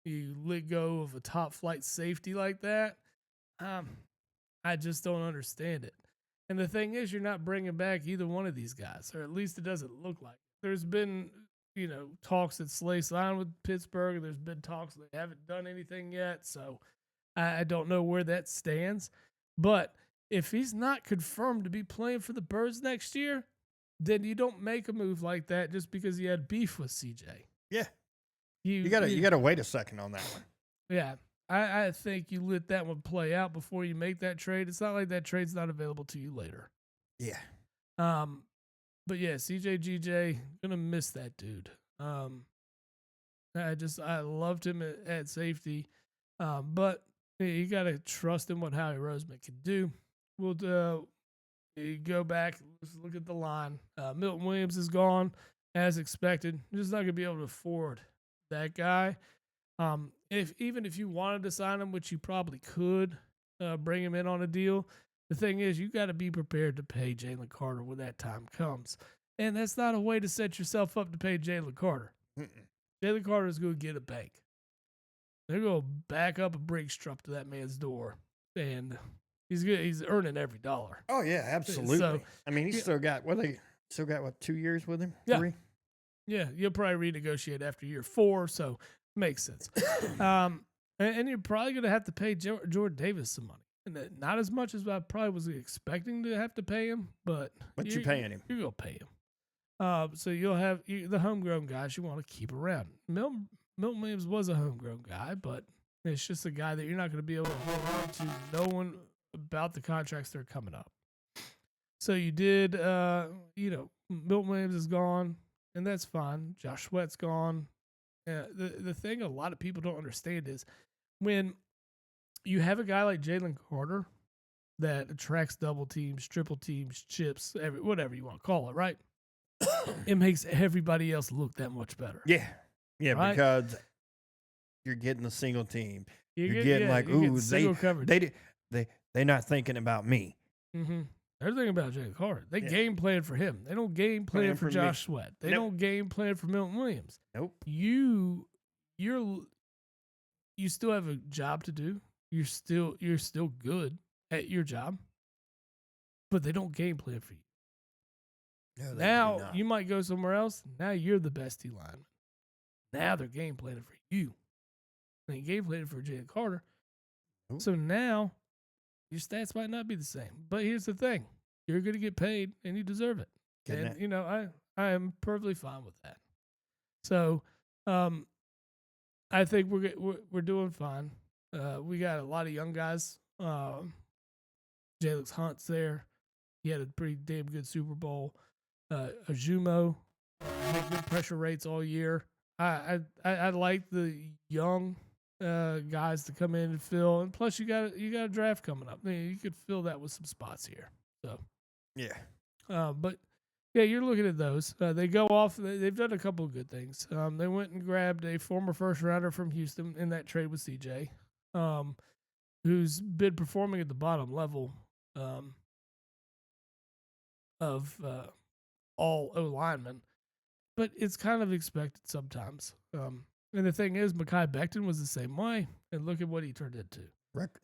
you let go of a top flight safety like that, I just don't understand it. And the thing is, you're not bringing back either one of these guys, or at least it doesn't look like. There's been talks that Slay signed with Pittsburgh. There's been talks they haven't done anything yet, so I don't know where that stands. But if he's not confirmed to be playing for the Birds next year, then you don't make a move like that just because he had beef with CJ. Yeah, you gotta wait a second on that one. Yeah, I think you let that one play out before you make that trade. It's not like that trade's not available to you later. Yeah. But yeah, CJ gonna miss that dude. I loved him at safety, but you gotta trust in what Howie Roseman can do. We'll you go back, let's look at the line. Milton Williams is gone as expected. You're just not gonna be able to afford that guy. Even if you wanted to sign him, which you probably could, bring him in on a deal. The thing is, you got to be prepared to pay Jalen Carter when that time comes. And that's not a way to set yourself up to pay Jalen Carter. Jalen Carter is going to get a bank. They're going to back up a Brinks truck to that man's door. And he's earning every dollar. Oh, yeah, absolutely. So, I mean, he's still got 2 years with him? Yeah. 3? Yeah, you'll probably renegotiate after year 4, so makes sense. And you're probably going to have to pay Jordan Davis some money. And not as much as I probably was expecting to have to pay him, but you're paying him. You're going to pay him. So you'll have the homegrown guys you want to keep around. Milton Williams was a homegrown guy, but it's just a guy that you're not going to be able to hold on to knowing about the contracts that are coming up. So you did, Milton Williams is gone, and that's fine. Josh Sweat's gone. The thing a lot of people don't understand is when you have a guy like Jalen Carter that attracts double teams, triple teams, chips, whatever you want to call it, right? It makes everybody else look that much better. Yeah. Yeah, right? Because you're getting a single team. You're they're not thinking about me. Mm-hmm. They're thinking about Jalen Carter. They game plan for him. They don't game plan for Josh Sweat. They don't game plan for Milton Williams. Nope. You still have a job to do. You're still good at your job, but they don't game plan for you. No, now you might go somewhere else. Now you're the best D lineman. Now they're game planning for you. They game planning for Jalen Carter. Ooh. So now your stats might not be the same. But here's the thing: you're going to get paid, and you deserve it. And I am perfectly fine with that. So, I think we're doing fine. We got a lot of young guys Jalen Hunt's there. He had a pretty damn good Super Bowl. Ajumo had good pressure rates all year. I like the young guys to come in and fill, and plus you got a draft coming up. You could fill that with some spots here. So Yeah. but yeah, you're looking at those. They go off. They've done a couple of good things. They went and grabbed a former first rounder from Houston in that trade with CJ, who's been performing at the bottom level of all O linemen. But it's kind of expected sometimes. And the thing is, Mekhi Becton was the same way, and look at what he turned into.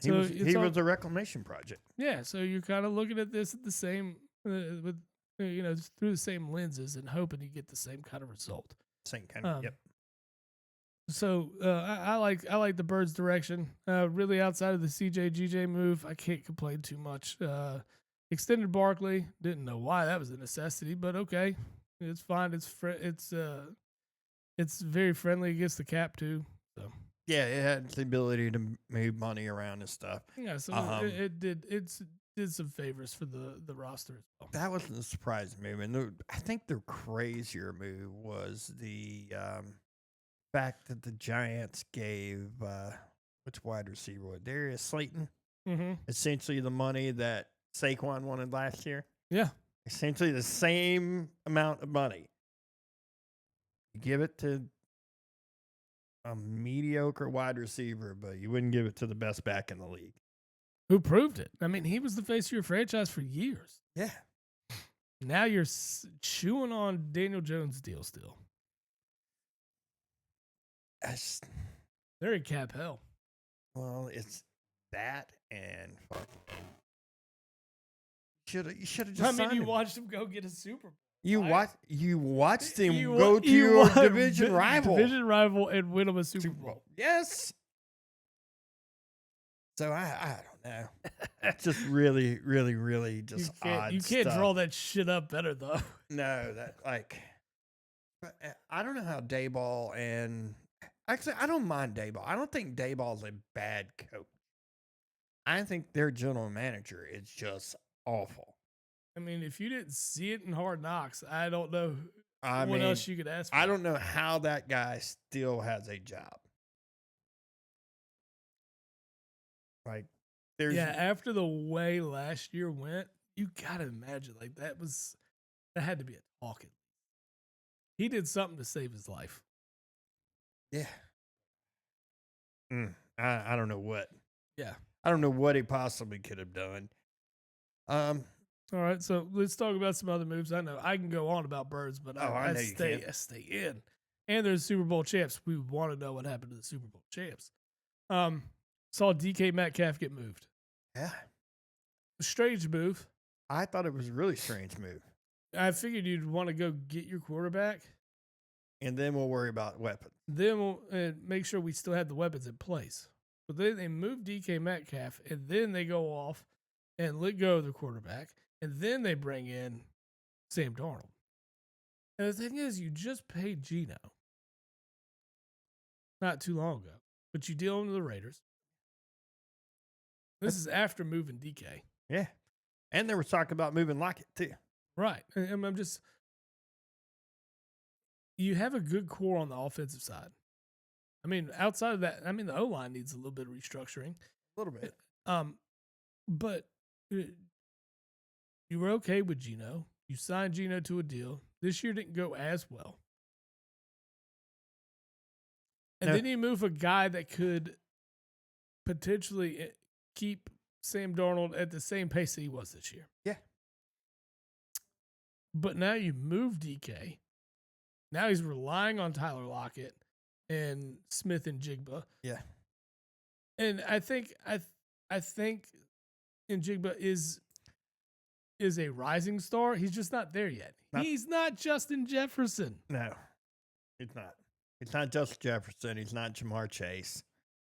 He was a reclamation project. Yeah, so you're kind of looking at this at the same with through the same lenses and hoping you get the same kind of result. Same kind of yep. So I like the Birds' direction. Really, outside of the CJ GJ move, I can't complain too much. Extended Barkley, didn't know why that was a necessity, but okay, it's fine. It's very friendly against the cap too. So yeah, it had the ability to move money around and stuff. Yeah, so it did some favors for the roster as well. That wasn't a surprise move, and I think the crazier move was the fact that the Giants gave which wide receiver, Darius Slayton, essentially the money that Saquon wanted last year. Yeah, essentially the same amount of money. You give it to a mediocre wide receiver, but you wouldn't give it to the best back in the league. Who proved it? I mean, he was the face of your franchise for years. Yeah. Now you're chewing on Daniel Jones' deal still. They're in cap hell. Well, it's that and you should have just. I mean, you watched him go get a Super Bowl. You watched him go to your division rival and win him a Super Bowl. Yes. So I don't know. That's just really, really, really just odd. You can't draw that shit up better though. No, I don't know how Dayball and actually I don't mind Dayball. I don't think Dayball's a bad coach. I think their general manager is just awful. I mean, if you didn't see it in Hard Knocks, I don't know what else you could ask for. I don't know how that guy still has a job. Like, after the way last year went, you gotta imagine that had to be a talking. He did something to save his life. Yeah. I don't know what. Yeah. I don't know what he possibly could have done. All right, so let's talk about some other moves. I know I can go on about Birds, but I stay in. And there's Super Bowl champs. We want to know what happened to the Super Bowl champs. Saw DK Metcalf get moved. Yeah. Strange move. I thought it was a really strange move. I figured you'd want to go get your quarterback. And then we'll worry about weapons. Then we'll make sure we still have the weapons in place. But then they move DK Metcalf, and then they go off and let go of the quarterback. And then they bring in Sam Darnold. And the thing is, you just paid Geno not too long ago. But you deal him to the Raiders. This is after moving DK. Yeah. And they were talking about moving Lockett, too. Right. And I'm just... You have a good core on the offensive side. I mean, outside of that, the O-line needs a little bit of restructuring. A little bit. But you were okay with Geno. You signed Geno to a deal. This year didn't go as well. And then you move a guy that could potentially keep Sam Darnold at the same pace that he was this year. Yeah. But now you move DK. Now he's relying on Tyler Lockett and Smith and Jigba. Yeah. And I think Njigba is a rising star. He's just not there yet. He's not Justin Jefferson. No, he's not. He's not Justin Jefferson. He's not Jamar Chase.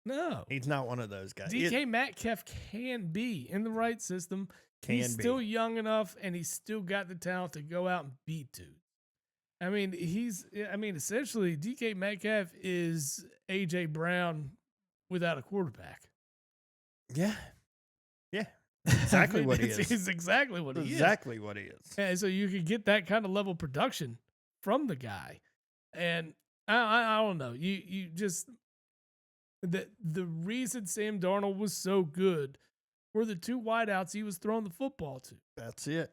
No. He's not one of those guys. DK Metcalf can be in the right system. He's still young enough, and he's still got the talent to go out and beat dudes. Essentially, DK Metcalf is A.J. Brown without a quarterback. Yeah. Yeah. Exactly what he is. It's exactly what he is. Exactly what he is. And so you could get that kind of level production from the guy. And I don't know. You just the reason Sam Darnold was so good were the two wideouts he was throwing the football to. That's it.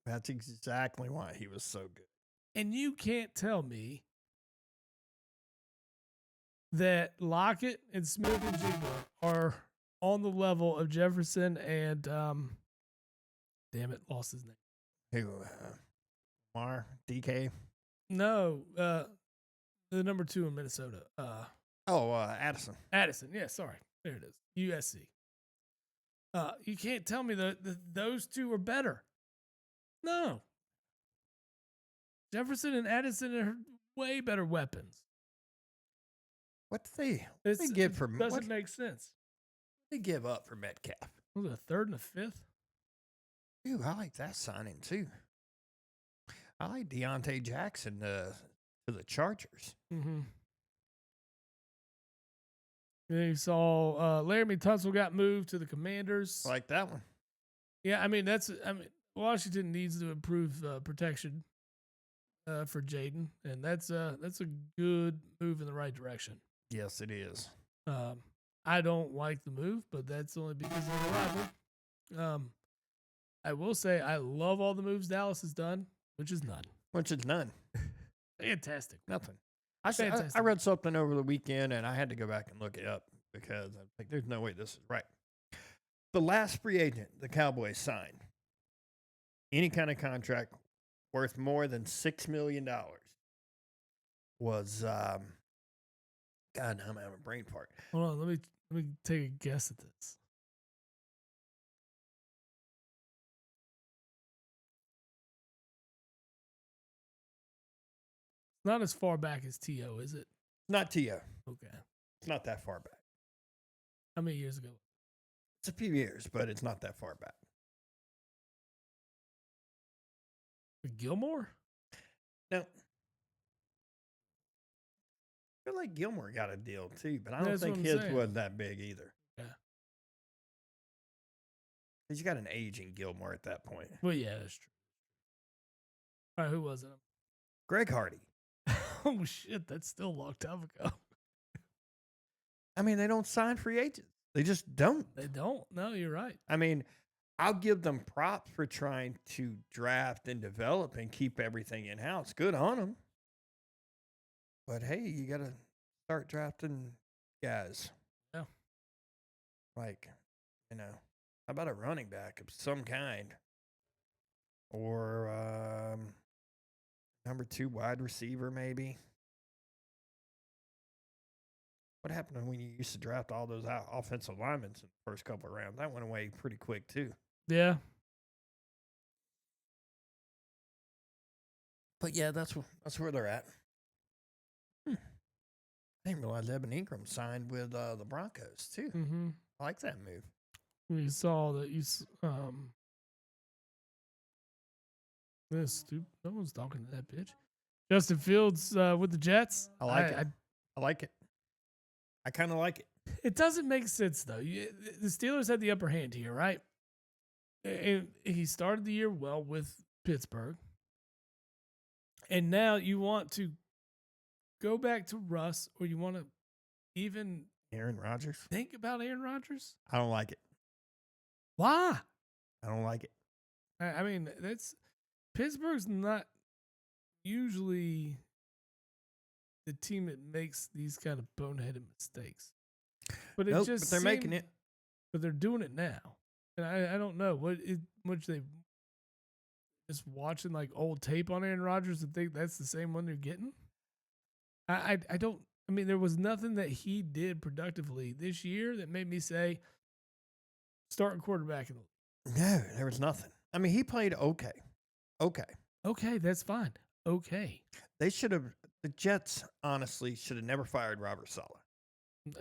That's exactly why he was so good. And you can't tell me that Lockett and Smith and Jigba are on the level of Jefferson and damn it, lost his name. Who? Mar DK. No, the number 2 in Minnesota. Addison. Addison. Yeah, sorry. There it is. USC. You can't tell me that those two are better. No. Jefferson and Addison are way better weapons. What did they give for? Doesn't make sense. What did they give up for Metcalf? Was it a 3rd and a 5th? Dude, I like that signing too. I like Deontay Jackson to the Chargers. Mm-hmm. And you saw Laramie Tunsil got moved to the Commanders. I like that one. Yeah, I mean Washington needs to improve protection for Jaden, and that's a good move in the right direction. Yes, it is. I don't like the move, but that's only because of the rival. I will say I love all the moves Dallas has done, which is none. Fantastic. Nothing. I read something over the weekend, and I had to go back and look it up because I think there's no way this is right. The last free agent the Cowboys signed, any kind of contract worth more than $6 million, was God. Now I'm having a brain fart. Hold on, let me take a guess at this. Not as far back as T.O., is it? Not T.O. Okay. It's not that far back. How many years ago? It's a few years, but it's not that far back. Gilmore? No. I feel like Gilmore got a deal too, but I don't think his wasn't that big either. Yeah. Because you got an aging Gilmore at that point. Well, yeah, that's true. All right, who was it? Greg Hardy. Oh, shit, that's still a long time ago. I mean, they don't sign free agents. They just don't. They don't. No, you're right. I mean, I'll give them props for trying to draft and develop and keep everything in-house. Good on them. But, hey, you got to start drafting guys. Yeah. Like, how about a running back of some kind? Or number 2 wide receiver, maybe. What happened when you used to draft all those offensive linemen in the first couple of rounds? That went away pretty quick, too. Yeah. But, yeah, that's where they're at. I didn't realize Evan Ingram signed with the Broncos, too. Mm-hmm. I like that move. We saw that this stupid. No one's talking to that bitch. Justin Fields with the Jets. I like it. I like it. I kind of like it. It doesn't make sense, though. The Steelers had the upper hand here, right? And he started the year well with Pittsburgh. And now you want to go back to Russ, or you want to even Aaron Rodgers? Think about Aaron Rodgers? I don't like it. Why? I don't like it. I mean, Pittsburgh's not usually the team that makes these kind of boneheaded mistakes. But but they're making it. But they're doing it now. And I don't know which they just watching like old tape on Aaron Rodgers and think that's the same one they're getting. I don't. I mean, there was nothing that he did productively this year that made me say starting quarterback in the league. No, there was nothing. I mean, he played okay. Okay, that's fine. Okay. The Jets, honestly, should have never fired Robert Saleh.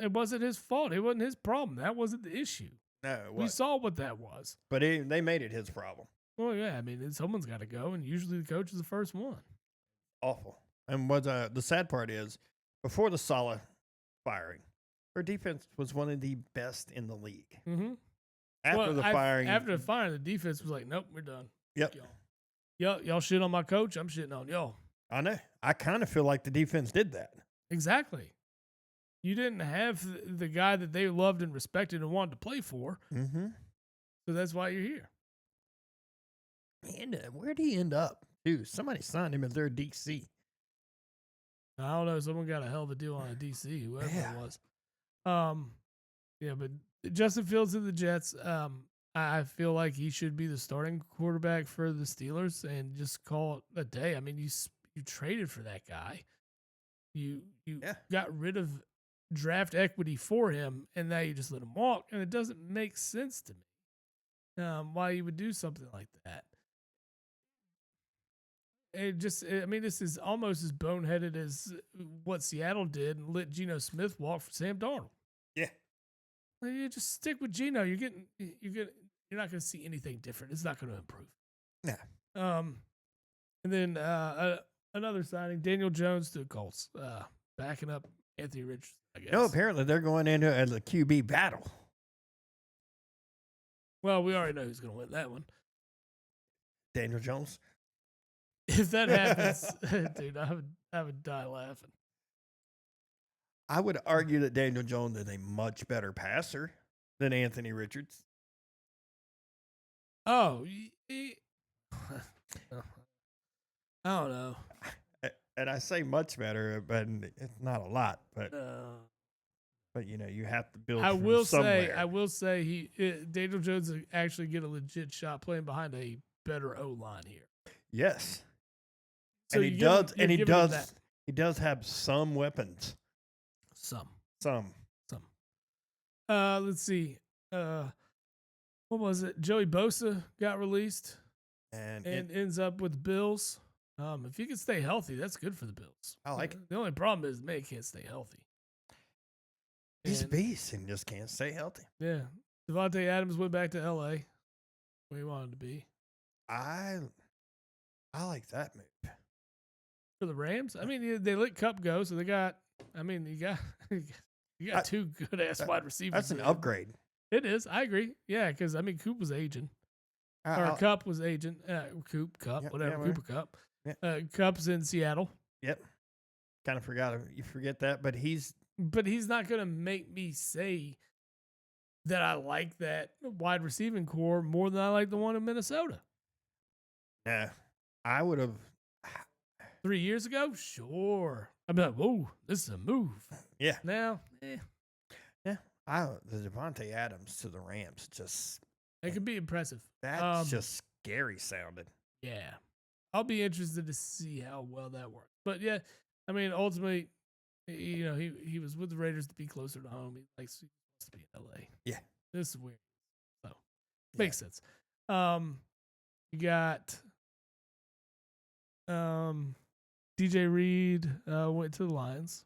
It wasn't his fault. It wasn't his problem. That wasn't the issue. No, we saw what that was. But they made it his problem. Well, yeah. I mean, someone's got to go, and usually the coach is the first one. Awful. And what the sad part is, before the Saleh firing, her defense was one of the best in the league. Mm-hmm. After the firing. After the firing, the defense was like, nope, we're done. Yep. Y'all shit on my coach. I'm shitting on y'all. I know. I kind of feel like the defense did that. Exactly. You didn't have the guy that they loved and respected and wanted to play for. Mm-hmm. So that's why you're here. And where'd he end up? Dude, somebody signed him as their DC. I don't know. Someone got a hell of a deal on a DC, whoever it was. Yeah, but Justin Fields of the Jets, I feel like he should be the starting quarterback for the Steelers and just call it a day. I mean, you traded for that guy. You got rid of draft equity for him, and now you just let him walk, and it doesn't make sense to me why you would do something like that. This is almost as boneheaded as what Seattle did and let Geno Smith walk for Sam Darnold. Yeah. You just stick with Geno. You're not going to see anything different. It's not going to improve. Yeah. And then another signing, Daniel Jones to the Colts, backing up Anthony Richardson, I guess. No, apparently they're going into it as a QB battle. Well, we already know who's going to win that one. Daniel Jones. If that happens, dude, I would die laughing. I would argue that Daniel Jones is a much better passer than Anthony Richards. Oh, I don't know. And I say much better, but it's not a lot. But you know, you have to build. I will say, Daniel Jones actually get a legit shot playing behind a better O line here. Yes, so and he does have some weapons. Some. Let's see. What was it? Joey Bosa got released and ends up with the Bills. If he can stay healthy, that's good for the Bills. I like it. The only problem is the man can't stay healthy. He's a beast and just can't stay healthy. Yeah. Devontae Adams went back to L.A. where he wanted to be. I like that move. For the Rams? I mean, they let Kupp go, so they got – I mean, you got two good-ass wide receivers. That's an upgrade. It is. I agree. Yeah, because, I mean, Coop was aging. Kupp was aging. Kupp, whatever. Cooper Kupp. Yeah. Kupp's in Seattle. Yep. Kind of forgot. You forget that, but he's not going to make me say that I like that wide receiving core more than I like the one in Minnesota. Yeah. I would have. 3 years ago? Sure. I'd be like, whoa, this is a move. Yeah. Now, Yeah. The Devontae Adams to the Rams just. It could be impressive. That's just scary sounding. Yeah. I'll be interested to see how well that works. But yeah, I mean, ultimately, you know, he was with the Raiders to be closer to home. He likes to be in LA. Yeah. This is weird. So makes sense. You got DJ Reed went to the Lions.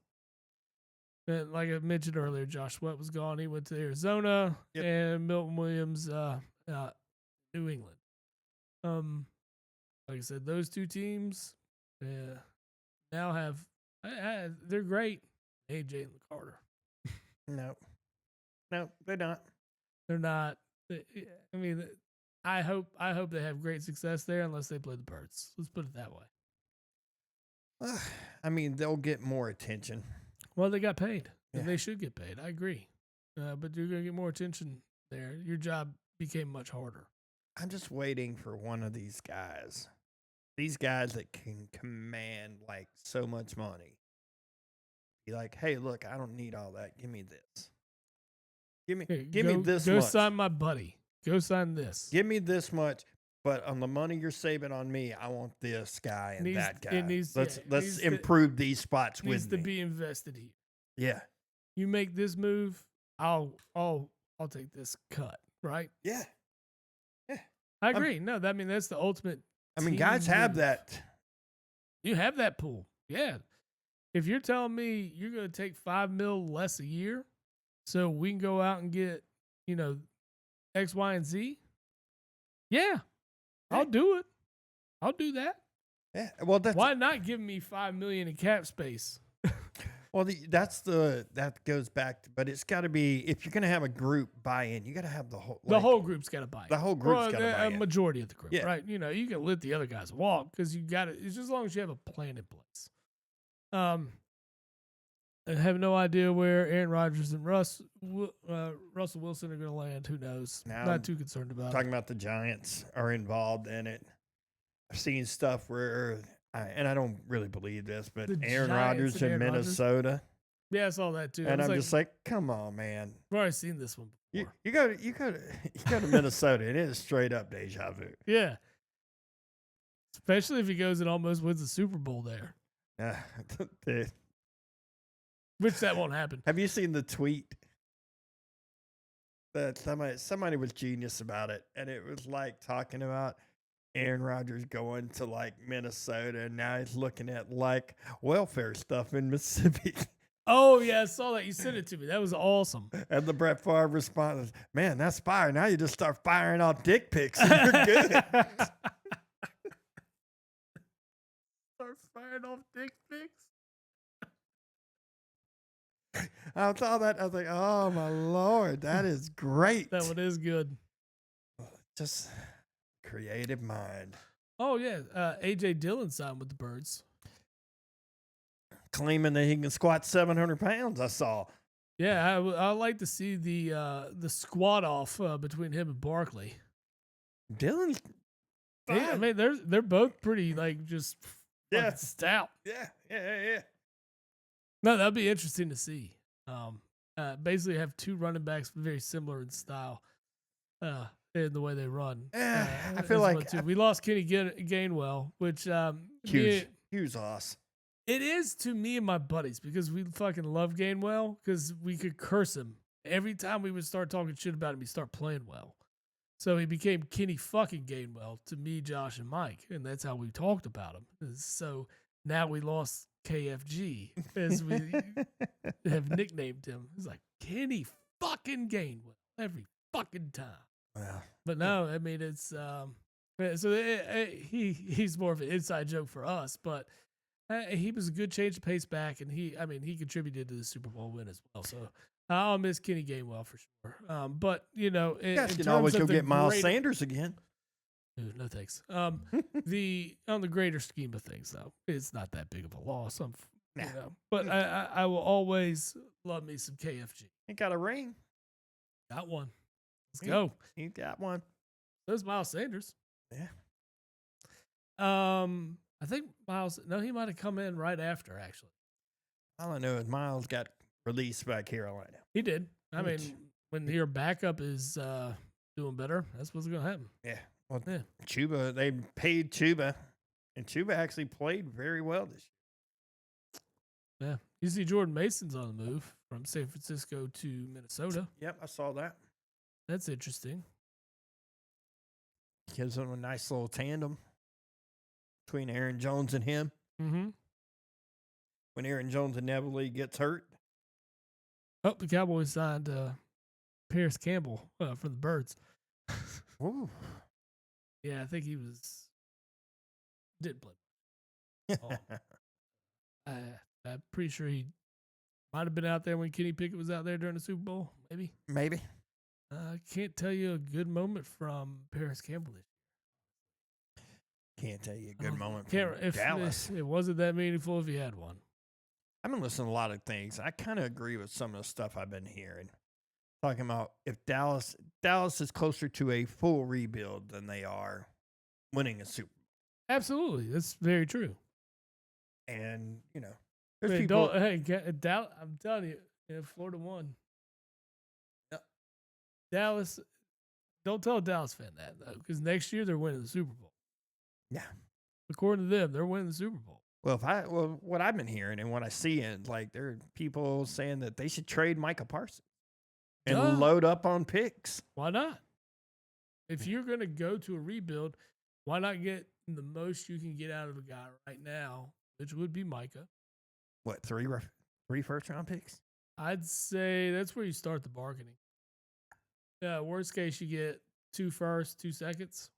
And like I mentioned earlier, Josh Sweat was gone. He went to Arizona. Yep. And Milton Williams, New England. Like I said, those two teams now have they're great. Hey, Jalen Carter. No, they're not. They're not. I mean, I hope they have great success there, unless they play the Birds. Let's put it that way. I mean, they'll get more attention. Well, they got paid, and they should get paid. I agree, but you're gonna get more attention there. Your job became much harder. I'm just waiting for one of these guys. These guys that can command like so much money. Be like, hey, look, I don't need all that. Give me this. Give me this much. Go sign my buddy. Go sign this. Give me this much, but on the money you're saving on me, I want this guy and that guy. Let's improve these spots with me. Needs to be invested here. Yeah. You make this move, I'll take this cut. Right? Yeah. I agree. That's the ultimate. I mean, guys have that. You have that pool. Yeah. If you're telling me you're going to take $5 million less a year so we can go out and get, X, Y, and Z, yeah, I'll do it. I'll do that. Yeah. Well, why not give me $5 million in cap space? Well, that goes back, but it's got to be if you're going to have a group buy-in, you got to have The whole group's got to buy in. the whole group's got to buy A in. majority of the group, Yeah. right? You know, you can let the other guys walk because you got it. It's just as long as you have a plan in place. I have no idea where Aaron Rodgers and Russell Wilson are going to land. Who knows? Now, Not too concerned about talking about the Giants are involved in it. I've seen stuff where, and I don't really believe this, but Aaron Rodgers in Minnesota. Yeah, I saw that too. And I'm just like, come on, man. I've already seen this one before. You go to Minnesota, and it is straight up deja vu. Yeah. Especially if he goes and almost wins the Super Bowl there. Which that won't happen. Have you seen the tweet that somebody was genius about it, and it was like talking about Aaron Rodgers going to like Minnesota, and now he's looking at like welfare stuff in Mississippi. Oh yeah, I saw that. You sent it to me. That was awesome. And the Brett Favre response, "Man, that's fire. Now you just start firing off dick pics, and you're good." Start firing off dick pics. I saw that. I was like, "Oh my Lord, that is great." That one is good. Just creative mind. Oh yeah, AJ Dillon signed with the Birds, claiming that he can squat 700 pounds. I saw. Yeah, I like to see the squat off between him and Barkley. Dillon. I mean, they're both pretty like just stout. Yeah. No, that'd be interesting to see. Basically have two running backs very similar in style, in the way they run. I feel like we lost Kenny Gainwell, which huge loss. It is to me and my buddies because we fucking love Gainwell because we could curse him every time we would start talking shit about him. He'd start playing well, so he became Kenny fucking Gainwell to me, Josh, and Mike, and that's how we talked about him. So now we lost KFG, as we have nicknamed him. It's like Kenny fucking Gainwell every fucking time. Wow. But no, I mean it's so he's more of an inside joke for us, but he was a good change of pace back, and he contributed to the Super Bowl win as well. So I'll miss Kenny Gainwell for sure. But you know, you guys can always go get Miles Sanders again. No thanks. On the greater scheme of things, though, it's not that big of a loss. You know, but I will always love me some KFG. He got a ring. Got one. Let's go. He got one. There's Miles Sanders. Yeah. I think Miles. No, he might have come in right after. Actually, all I know is Miles got released by Carolina. He did. I mean, when your backup is doing better, that's what's going to happen. Yeah. Well, Chuba, they paid Chuba, and Chuba actually played very well this year. Yeah. You see Jordan Mason's on the move from San Francisco to Minnesota. Yep, I saw that. That's interesting. Gives them a nice little tandem between Aaron Jones and him. Mm-hmm. When Aaron Jones inevitably gets hurt. Oh, the Cowboys signed Paris Campbell from the Birds. Ooh. Yeah, I think he didn't play. I'm pretty sure he might have been out there when Kenny Pickett was out there during the Super Bowl. Maybe. I can't tell you a good moment from Paris Campbell this year. Can't tell you a good moment from Dallas. It wasn't that meaningful if he had one. I've been listening to a lot of things. I kind of agree with some of the stuff I've been hearing. Talking about if Dallas is closer to a full rebuild than they are winning a Super Bowl. Absolutely. That's very true. And, you know, there's people. Dallas, I'm telling you, Florida won. Yep. Dallas, don't tell a Dallas fan that, though, because next year they're winning the Super Bowl. Yeah. According to them, they're winning the Super Bowl. Well, what I've been hearing and what I see, and like there are people saying that they should trade Micah Parsons and load up on picks. Why not? If you're going to go to a rebuild, why not get the most you can get out of a guy right now, which would be Micah? What, three first-round picks? I'd say that's where you start the bargaining. Yeah, worst case, you get 2 firsts, 2 seconds.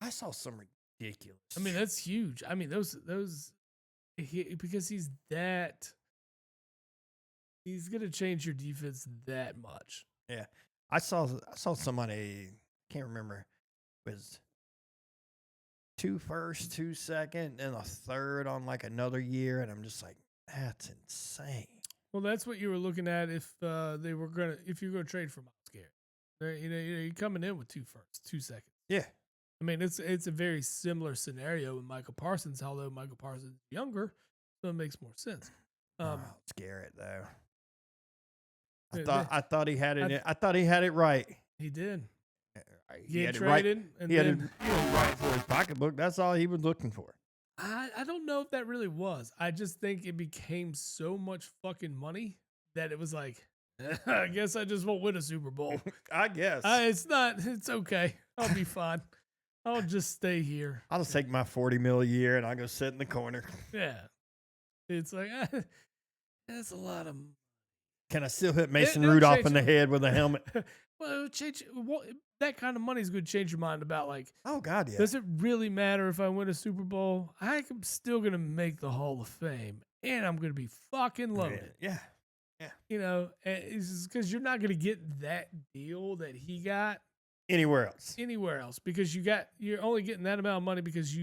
I saw some ridiculous. I mean, that's huge. I mean, those because he's that he's gonna change your defense that much. Yeah, I saw somebody, can't remember, was 2 first, 2 second, and a third on like another year, and I'm just like, that's insane. Well, that's what you were looking at if you're gonna trade for Myles Garrett. You're coming in with 2 firsts, 2 seconds. Yeah, I mean, it's a very similar scenario with Michael Parsons, although Michael Parsons is younger, so it makes more sense. It's Garrett though. Yeah, I thought he had it. I thought he had it right. He did. He Get had it right. traded, and He had then it right for his pocketbook. That's all he was looking for. I don't know if that really was. I just think it became so much fucking money that it was like, I guess I just won't win a Super Bowl. I guess. It's okay. I'll be fine. I'll just stay here. I'll just take my $40 million a year and I'll go sit in the corner. Yeah. It's like, that's a lot of. Can I still hit Mason Rudolph in the head with a helmet? Well, that kind of money is going to change your mind about like, oh God, yeah. Does it really matter if I win a Super Bowl? I'm still going to make the Hall of Fame, and I'm going to be fucking loaded. Yeah. It's because you're not going to get that deal that he got anywhere else because you're only getting that amount of money because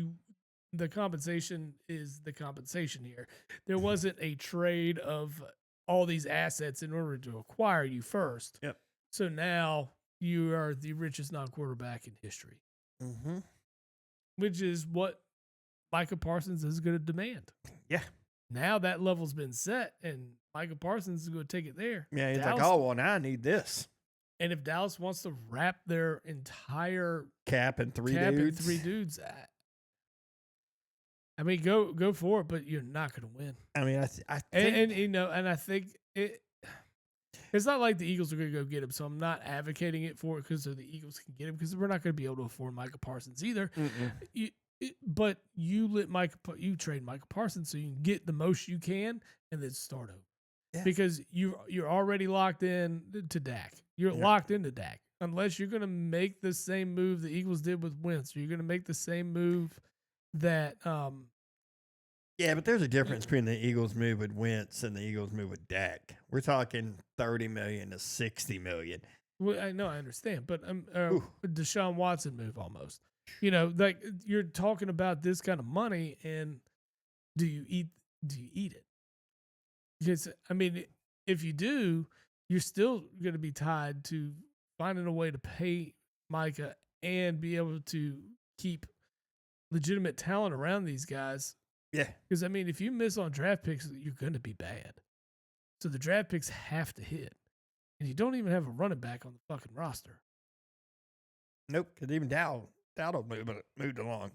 the compensation is the compensation here. There wasn't a trade of all these assets in order to acquire you first. Yep. So now you are the richest non-quarterback in history. Mm-hmm. Which is what Micah Parsons is going to demand. Yeah. Now that level's been set, and Micah Parsons is going to take it there. Yeah, he's like, oh, well, now I need this. And if Dallas wants to wrap their entire cap in three dudes, I mean, go for it, but you're not going to win. I mean, I think, and I think it's not like the Eagles are going to go get him, so I'm not advocating it for it because the Eagles can get him because we're not going to be able to afford Micah Parsons either. But you trade Micah Parsons so you can get the most you can and then start over because you're already locked in to Dak. You're locked into Dak unless you're going to make the same move the Eagles did with Wentz. You're going to make the same move that. Yeah, but there's a difference between the Eagles move with Wentz and the Eagles move with Dak. We're talking $30 million to $60 million. Well, I know, I understand, but Deshaun Watson move almost. Like you're talking about this kind of money, and do you eat it? Because I mean, if you do, you're still going to be tied to finding a way to pay Micah and be able to keep legitimate talent around these guys. Yeah. Because, I mean, if you miss on draft picks, you're going to be bad. So the draft picks have to hit. And you don't even have a running back on the fucking roster. Nope. Because even Dowd moved along.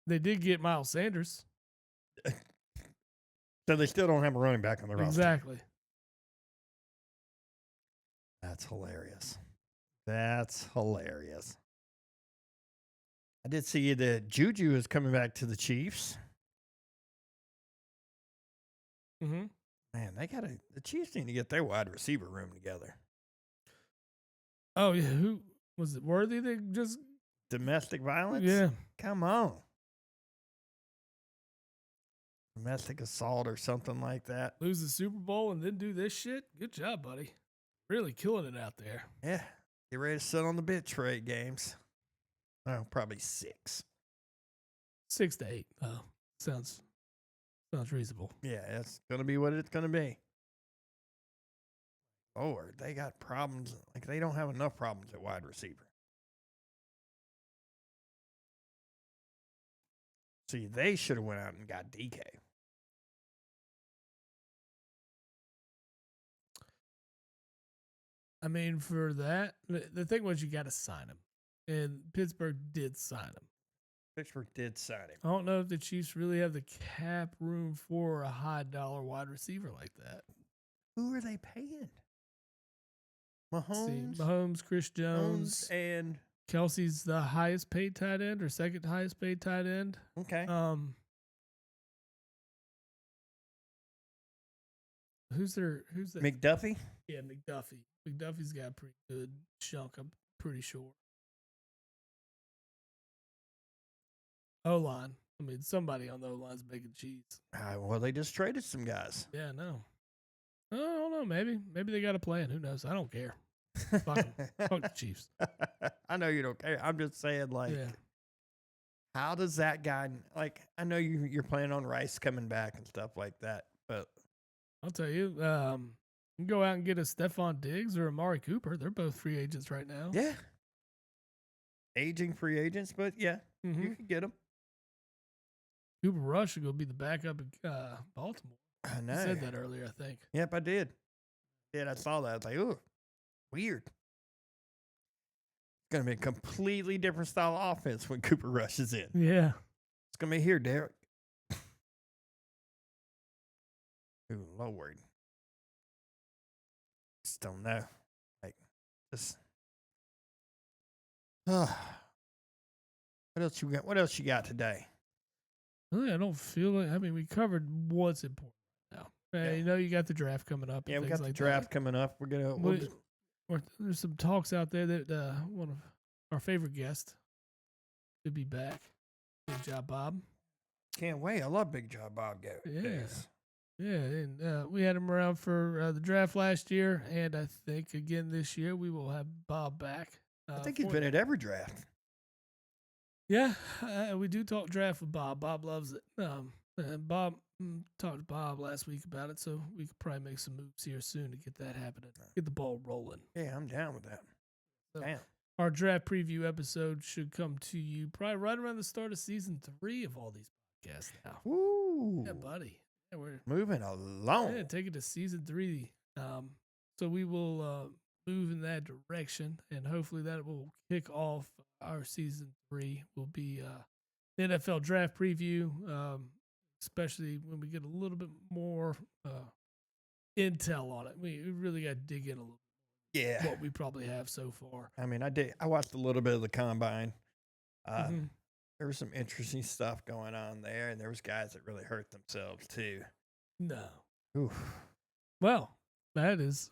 They did get Miles Sanders. So they still don't have a running back on the roster. Exactly. That's hilarious. That's hilarious. I did see that Juju is coming back to the Chiefs. Mm-hmm. Man, the Chiefs need to get their wide receiver room together. Oh, yeah. Who was it? Worthy? They just domestic violence? Yeah. Come on. Domestic assault or something like that. Lose the Super Bowl and then do this shit? Good job, buddy. Really killing it out there. Yeah. Get ready to sit on the bench for 8 games. Oh, probably 6. 6 to 8. Oh, sounds reasonable. Yeah, it's going to be what it's going to be. Lord, they got problems. Like, they don't have enough problems at wide receiver. See, they should have went out and got DK. I mean, for that, the thing was you got to sign him. And Pittsburgh did sign him. Pittsburgh did sign him. I don't know if the Chiefs really have the cap room for a high-dollar wide receiver like that. Who are they paying? Mahomes, Chris Jones, and Kelsey's the highest paid tight end or second highest paid tight end. Okay. Who's there? McDuffie? Yeah, McDuffie. McDuffie's got a pretty good chunk, I'm pretty sure. O-line. I mean, somebody on the O-line's making cheese. Well, they just traded some guys. Yeah, no. I don't know. Maybe they got a plan. Who knows? I don't care. Fuck 'em. Fuck the Chiefs. I know you don't care. I'm just saying, like, Yeah. how does that guy, like, I know you're planning on Rice coming back and stuff like that, but I'll tell you. You can go out and get a Stephon Diggs or Amari Cooper. They're both free agents right now. yeah, aging free agents, but yeah, Mm-hmm. you can get them. Cooper Rush should go be the backup in Baltimore. I You know. said that earlier, I think. Yep, I did. I saw that. I was like, ooh, weird. It's going to be a completely different style of offense when Cooper Rush is in. Yeah. It's going to be here, Derek. Ooh, Lord. Just don't know. Like, just. What else you got? What else you got today? Really, I don't feel like. I mean, we covered what's important now. Yeah. You know, you got the draft coming up. Yeah, we got the like draft coming up. We're gonna. There's some talks out there that one of our favorite guests could be back. Good job, Bob. Can't wait. I love Big Job Bob. Yeah. Yeah, and we had him around for the draft last year, and I think again this year we will have Bob back. I think he's been at every draft. Yeah, we do talk draft with Bob. Bob loves it. And Bob talked to Bob last week about it, so we could probably make some moves here soon to get that happening, get the ball rolling. Yeah, I'm down with that. So Damn. our draft preview episode should come to you probably right around the start of season 3 of all these podcasts now. Woo. Yeah, buddy. Yeah, we're moving along. Yeah, take it to season 3. So we will move in that direction, and hopefully that will kick off our season 3. Will be the NFL draft preview, especially when we get a little bit more intel on it. We really got to dig in a little. Yeah, what we probably have so far. I mean, I watched a little bit of the combine. There was some interesting stuff going on there, and there was guys that really hurt themselves too. No. Oof. Well, that's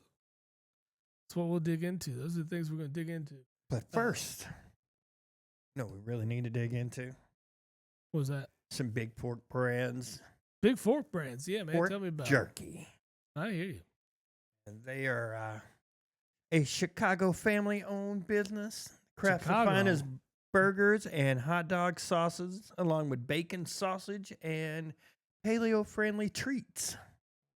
what we'll dig into. Those are the things we're going to dig into. But first, we really need to dig into. What was that? Some Big Pork brands. Big Fork brands, yeah, man. Pork tell me about jerky. it. I hear you. And they are a Chicago family-owned business. Crafts the finest burgers and hot dog sauces, along with bacon sausage and paleo-friendly treats.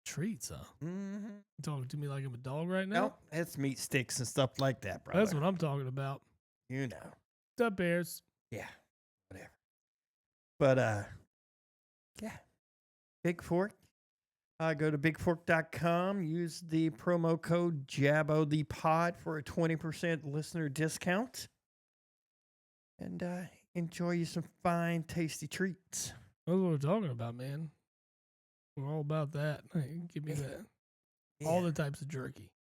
Treats, huh? Mm-hmm. You talking to me like I'm a dog right now? Nope, it's meat sticks and stuff like that, brother. That's what I'm talking about. You know. What's up, Bears? Yeah, whatever. But, yeah. Big Fork. Go to bigfork.com. Use the promo code JABOTHEPOD for a 20% listener discount. And enjoy you some fine, tasty treats. That's what we're talking about, man. We're all about that. Hey, give me that. Yeah. All the types of jerky.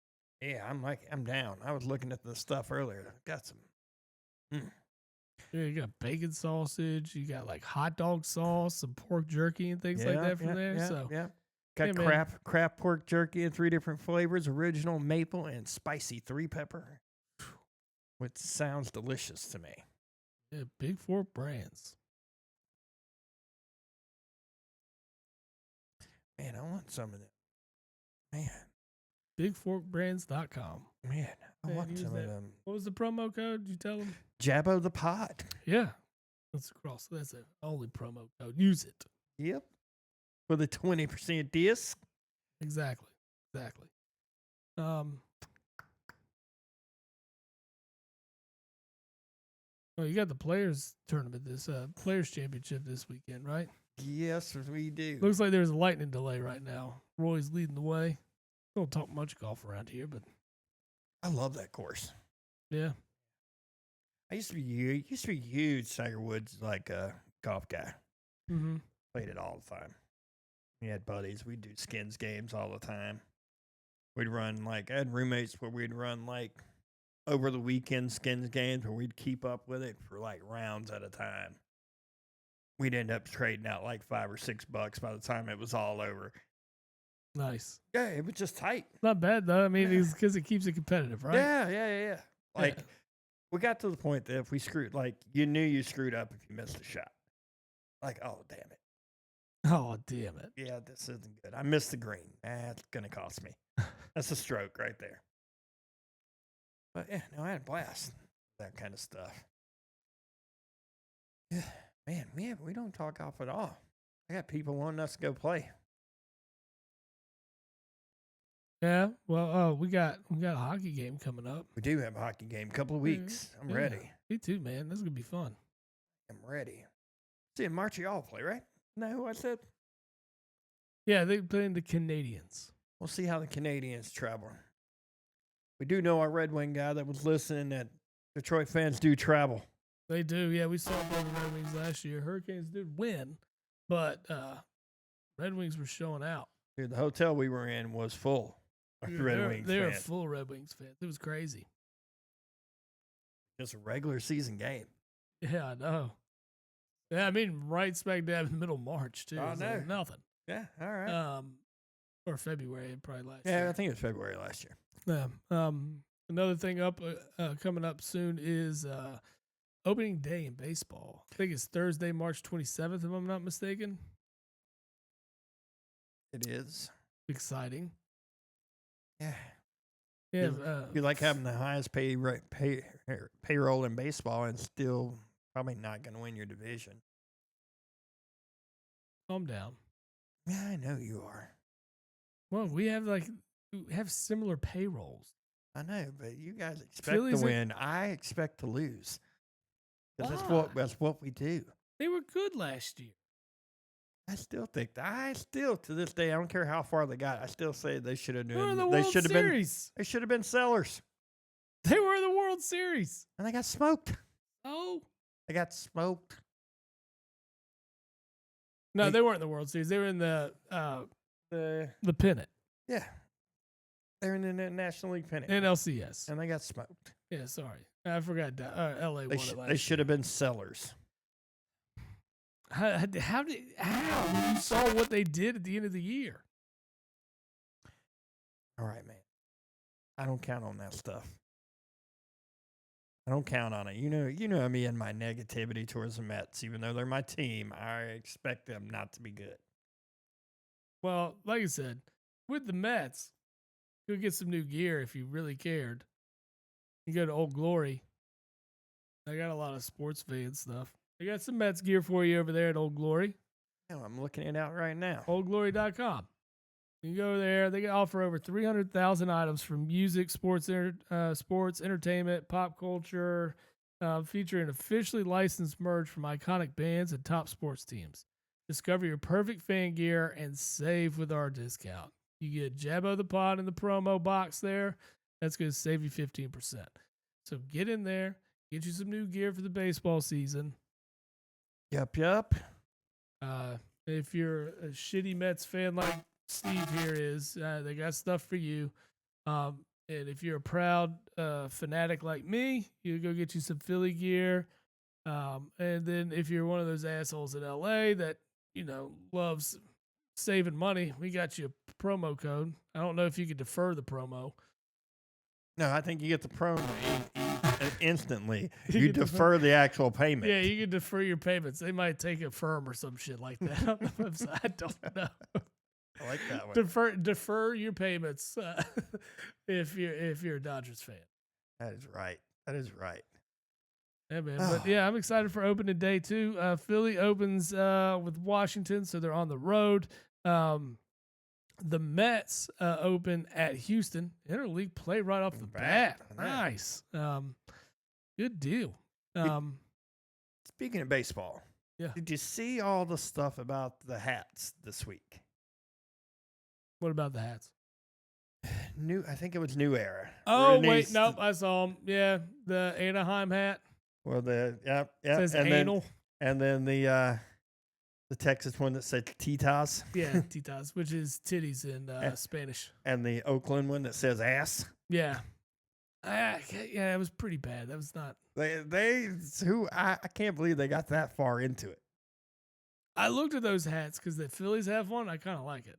Yeah, I'm down. I was looking at the stuff earlier. Got some. Yeah, you got bacon sausage. You got like hot dog sauce, some pork jerky, and things like that from there. Yeah. Got crap pork jerky in 3 different flavors: original, maple, and spicy 3-pepper. Which sounds delicious to me. Yeah, Big Fork brands. Man, I want some of that. Man. BigForkBrands.com. Man, I want some of them. What was the promo code? Did you tell them? Jabbo the Pod. Yeah. That's the only promo code. Use it. Yep. For the 20% disc. Exactly. Oh, you got the Players Tournament, this Players Championship this weekend, right? Yes, we do. Looks like there's a lightning delay right now. Roy's leading the way. Don't talk much golf around here, but I love that course. Yeah. I used to be a huge Tiger Woods golf guy. Mm-hmm. Played it all the time. We had buddies. We'd do skins games all the time. We'd run I had roommates where we'd run over the weekend skins games where we'd keep up with it for rounds at a time. We'd end up trading out $5 or $6 by the time it was all over. Nice. Yeah, it was just tight. Not bad though. I mean, it's because it keeps it competitive, right? Yeah. We got to the point that if we screwed, you knew you screwed up if you missed a shot. Oh, damn it. Oh, damn it. Yeah, this isn't good. I missed the green. That's going to cost me. That's a stroke right there. But yeah, no, I had a blast. That kind of stuff. Yeah, man, we don't talk golf at all. I got people wanting us to go play. Yeah, well, we got a hockey game coming up. We do have a hockey game. A couple of weeks. I'm ready. Me too, man. This is gonna be fun. I'm ready. See, in Montreal play, right? Isn't that who I said? Yeah, they're playing the Canadians. We'll see how the Canadians travel. We do know our Red Wing guy that was listening that Detroit fans do travel. They do. Yeah, we saw the Red Wings last year. Hurricanes did win, but Red Wings were showing out. Dude, the hotel we were in was full of Red Wings They were fans. full Red Wings fans. It was crazy. Just a regular season game. Yeah, I know. Yeah, I mean, right smack dab in the middle of March, too. I know. Like nothing. Yeah, all right. Or February, probably last year. Yeah, I think it was February last year. Yeah. Another thing coming up soon is opening day in baseball. I think it's Thursday, March 27th, if I'm not mistaken. It is. Exciting. Yeah. Yeah. You like having the highest payroll in baseball and still probably not going to win your division. Calm down. Yeah, I know you are. Well, we have similar payrolls. I know, but you guys expect to win. I expect to lose. Because that's what we do. They were good last year. I still think to this day, I don't care how far they got. I still say they should have been. They should have been sellers. They were in the World Series, and they got smoked. Oh, they got smoked. No, they weren't in the World Series. They were in the pennant. Yeah, they're in the National League pennant. NLCS, and they got smoked. Yeah, sorry, I forgot. LA won it last year. They should have been sellers. How when you saw what they did at the end of the year? All right, man. I don't count on that stuff. I don't count on it. You know me and my negativity towards the Mets. Even though they're my team, I expect them not to be good. Well, like I said, with the Mets, you'll get some new gear if you really cared. You go to Old Glory. I got a lot of sports fan stuff. I got some Mets gear for you over there at Old Glory. Yeah, I'm looking it out right now. OldGlory.com. You go there. They offer over 300,000 items from music, sports, entertainment, pop culture, featuring officially licensed merch from iconic bands and top sports teams. Discover your perfect fan gear and save with our discount. You get Jabbo the Pod in the promo box there. That's going to save you 15%. So get in there, get you some new gear for the baseball season. Yep. If you're a shitty Mets fan like Steve here is, they got stuff for you. And if you're a proud fanatic like me, you go get you some Philly gear. And then if you're one of those assholes in LA that, loves saving money, we got you a promo code. I don't know if you could defer the promo. No, I think you get the promo instantly. You defer the actual payment. Yeah, you can defer your payments. They might take a firm or some shit like that on the website. I don't know. I like that one. Defer your payments if you're a Dodgers fan. That is right. Yeah, man. But yeah, I'm excited for opening day too. Philly opens with Washington, so they're on the road. The Mets open at Houston. Interleague play right off the bat. Nice. Good deal. Speaking of baseball, did you see all the stuff about the hats this week? What about the hats? I think it was New Era. Oh, wait. Nope. I saw them. Yeah. The Anaheim hat. Well, yep. It says anal. And then the Texas one that said titas. Yeah, titas, which is titties in Spanish. And the Oakland one that says ass. Yeah. It was pretty bad. That was not. I can't believe they got that far into it. I looked at those hats because the Phillies have one. I kind of like it.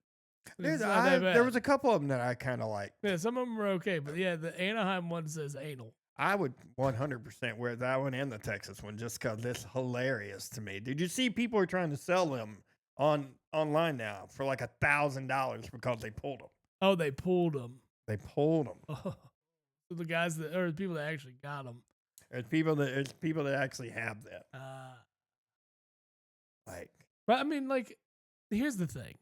There was a couple of them that I kind of liked. Yeah, some of them were okay, but yeah, the Anaheim one says anal. I would 100% wear that one and the Texas one just because it's hilarious to me. Did you see people are trying to sell them online now for like $1,000 because they pulled them. Oh, they pulled them. They pulled them. Oh, so the guys that or the people that actually got them. There's people that actually have that. But I mean, like, here's the thing: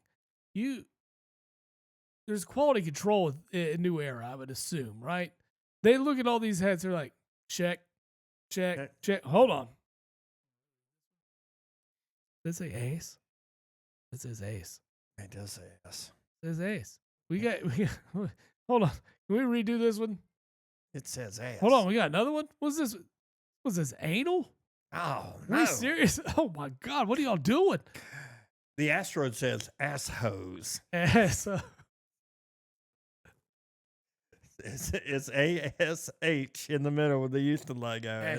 there's quality control in New Era. I would assume, right? They look at all these hats. They're like, check. Hold on. Does it say Ace? It says Ace. It does say yes. It says Ace. We got. Hold on. Can we redo this one? It says ass. Hold on. We got another one. What's this? Was this anal? Oh, no. Are you serious? Oh, my God. What are y'all doing? The asteroid says ass hose. Ass. It's ASH in the middle with the Houston logo.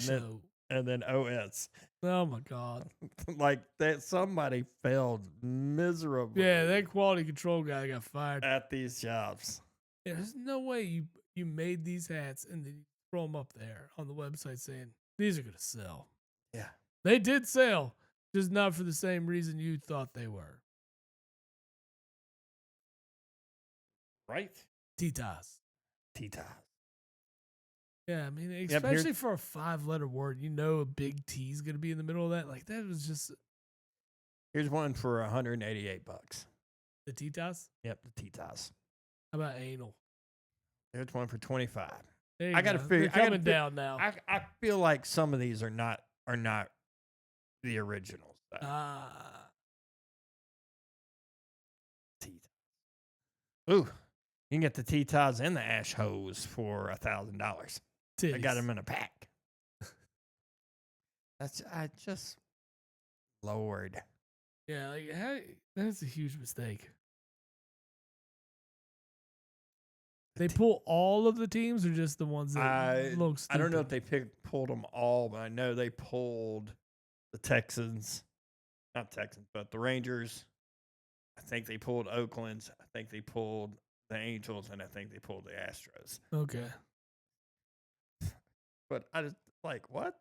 And then OS. Oh, my God. Like that, somebody failed miserably. Yeah, that quality control guy got fired. At these jobs. Yeah, there's no way you made these hats and then you throw them up there on the website saying, these are going to sell. Yeah. They did sell, just not for the same reason you thought they were. Right? T-Tos. Yeah, I mean, especially for a 5-letter word, a big T is going to be in the middle of that. Like, that was just... Here's one for $188. The T-Tos? Yep, the T-Tos. How about anal? There's one for $25. I got to figure... They're coming down now. I feel like some of these are not the originals. T-Tos. Ooh. You can get the T-Tos and the ash hose for $1,000. I got them in a pack. Lord. Yeah, like that's a huge mistake. They pull all of the teams, or just the ones that look stupid? I don't know if they pulled them all, but I know they pulled the Texans, not Texans, but the Rangers. I think they pulled Oakland's. I think they pulled the Angels, and I think they pulled the Astros. Okay. But I just like, what?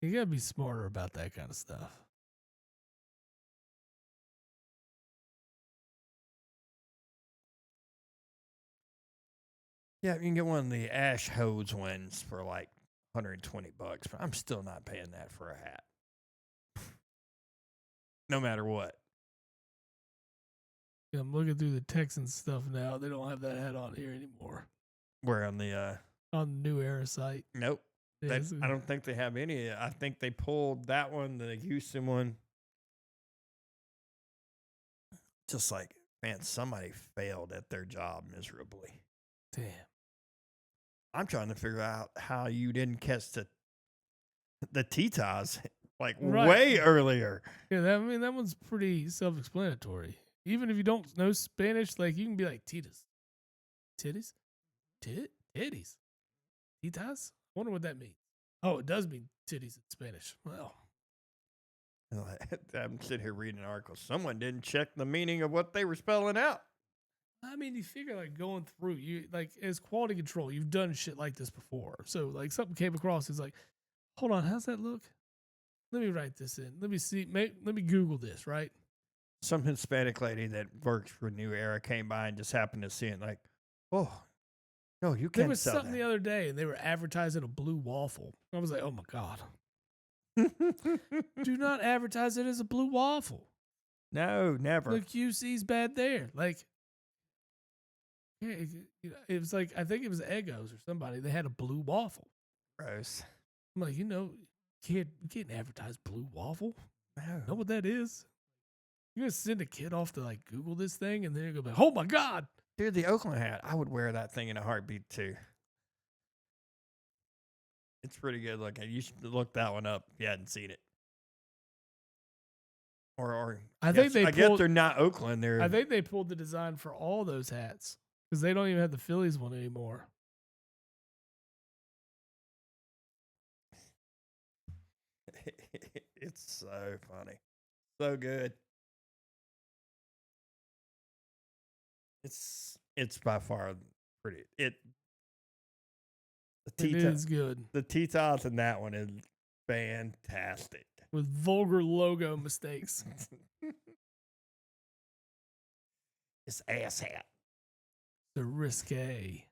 You gotta be smarter about that kind of stuff. Yeah, you can get one of the ash hose ones for like $120, but I'm still not paying that for a hat. No matter what. Yeah, I'm looking through the Texans stuff now. They don't have that hat on here anymore. Where on the New Era site? Nope. I don't think they have any. I think they pulled that one, the Houston one. Just like, man, somebody failed at their job miserably. Damn. I'm trying to figure out how you didn't catch the T-Tos like way earlier. Yeah, that one's pretty self-explanatory. Even if you don't know Spanish, like you can be like Titas. Titties? Titties. Titas? I wonder what that means. Oh, it does mean titties in Spanish. Well. I'm sitting here reading an article. Someone didn't check the meaning of what they were spelling out. I mean, you figure like going through, you like as quality control, you've done shit like this before. So like something came across, it's like, hold on, how's that look? Let me write this in. Let me see. Let me Google this, right? Some Hispanic lady that works for New Era came by and just happened to see it. Like, oh, no, you can't sell that. There was something the other day, and they were advertising a blue waffle. I was like, oh my God. Do not advertise it as a blue waffle. No, never. The QC's bad there. Like, yeah, it was like, I think it was Eggos or somebody. They had a blue waffle. Gross. I'm like, you can't advertise blue waffle. No. Know what that is? You're going to send a kid off to like Google this thing and then you're going to be like, oh my God. Dude, the Oakland hat, I would wear that thing in a heartbeat too. It's pretty good looking. You should look that one up if you hadn't seen it. I guess they're not Oakland. I think they pulled the design for all those hats because they don't even have the Phillies one anymore. It's so funny. So good. It's by far pretty. It is good. The T-Tos in that one is fantastic. with vulgar logo mistakes. It's ass hat. The risque.